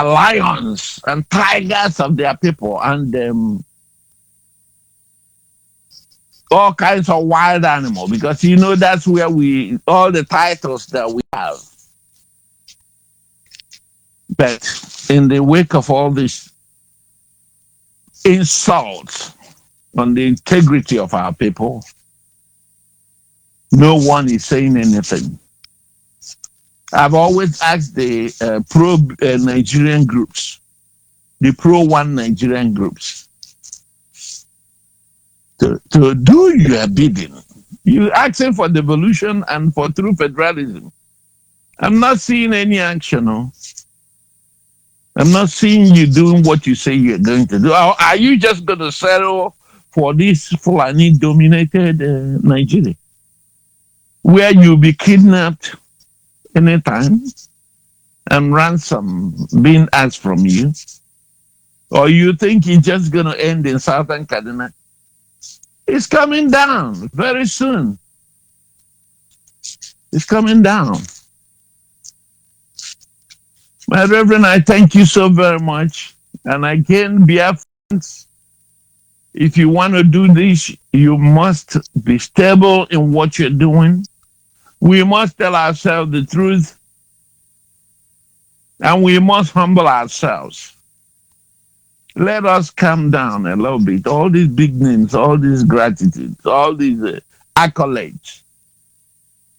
lions and tigers of their people, and all kinds of wild animals, because you know that's where all the titles that we have. But in the wake of all this insults on the integrity of our people, no one is saying anything. I've always asked the pro-Nigerian groups, the pro-one Nigerian groups, to do your bidding. You're asking for devolution and for true federalism. I'm not seeing any action. No? I'm not seeing you doing what you say you're going to do. Are you just going to settle for this Fulani-dominated Nigeria, where you'll be kidnapped anytime and ransom being asked from you? Or you think it's just going to end in Southern Kaduna? It's coming down very soon. It's coming down. My Reverend, I thank you so very much. And again, Biafrans, if you want to do this, you must be stable in what you're doing. We must tell ourselves the truth, and we must humble ourselves. Let us calm down a little bit. All these big names, all these gratitude, all these accolades,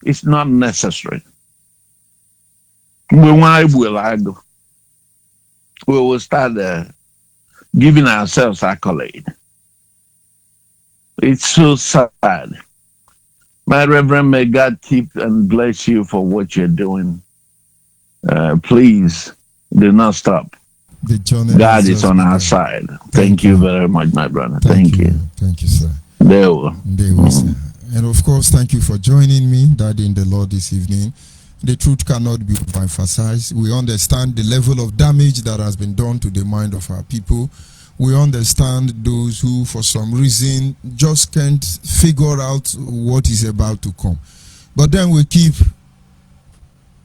it's not necessary. We will start giving ourselves accolade. It's so sad. My Reverend, may God keep and bless you for what you're doing. Please do not stop. God is on our side. Thank you very much, my brother. Thank you. Thank you, sir. There we sir. And of course, thank you for joining me, Daddy, in the Lord this evening. The truth cannot be emphasized. We understand the level of damage that has been done to the mind of our people. We understand those who, for some reason, just can't figure out what is about to come. But then we keep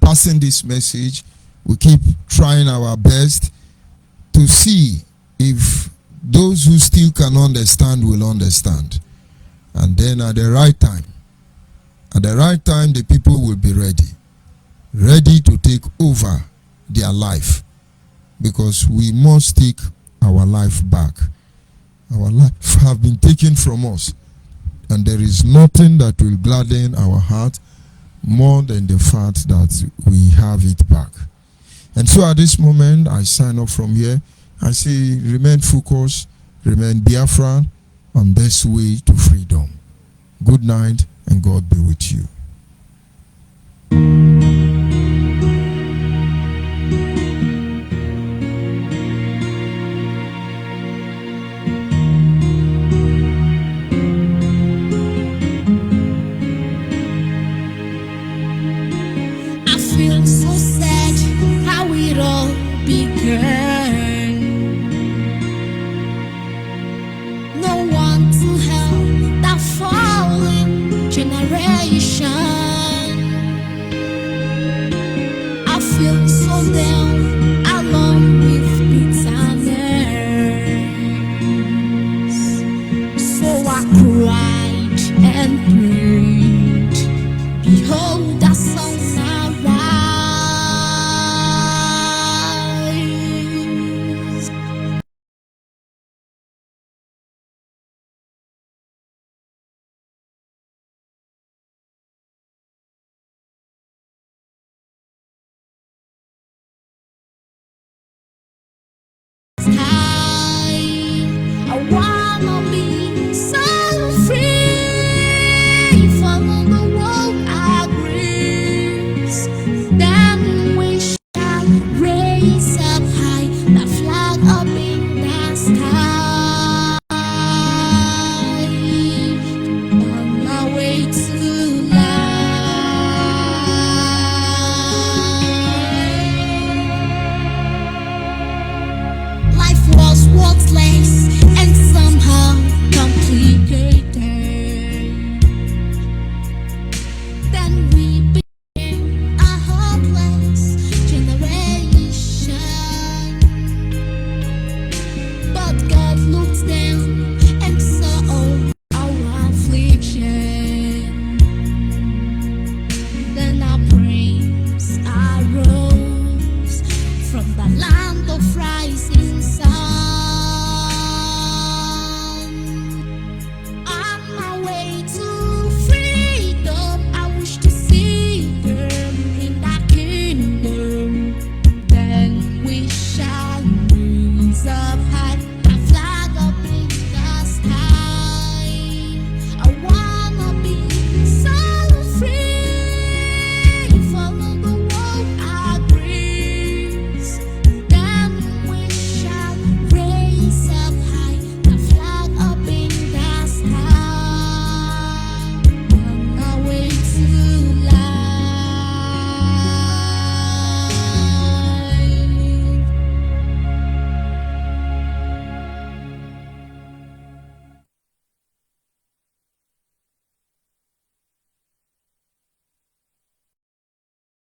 passing this message. We keep trying our best to see if those who still can understand will understand. And then at the right time, the people will be ready to take over their life, because we must take our life back. Our life have been taken from us, and there is nothing that will gladden our heart more than the fact that we have it back. And so at this moment, I sign off from here. I say, remain focused, remain Biafran on this way to freedom. Good night, and God be with you.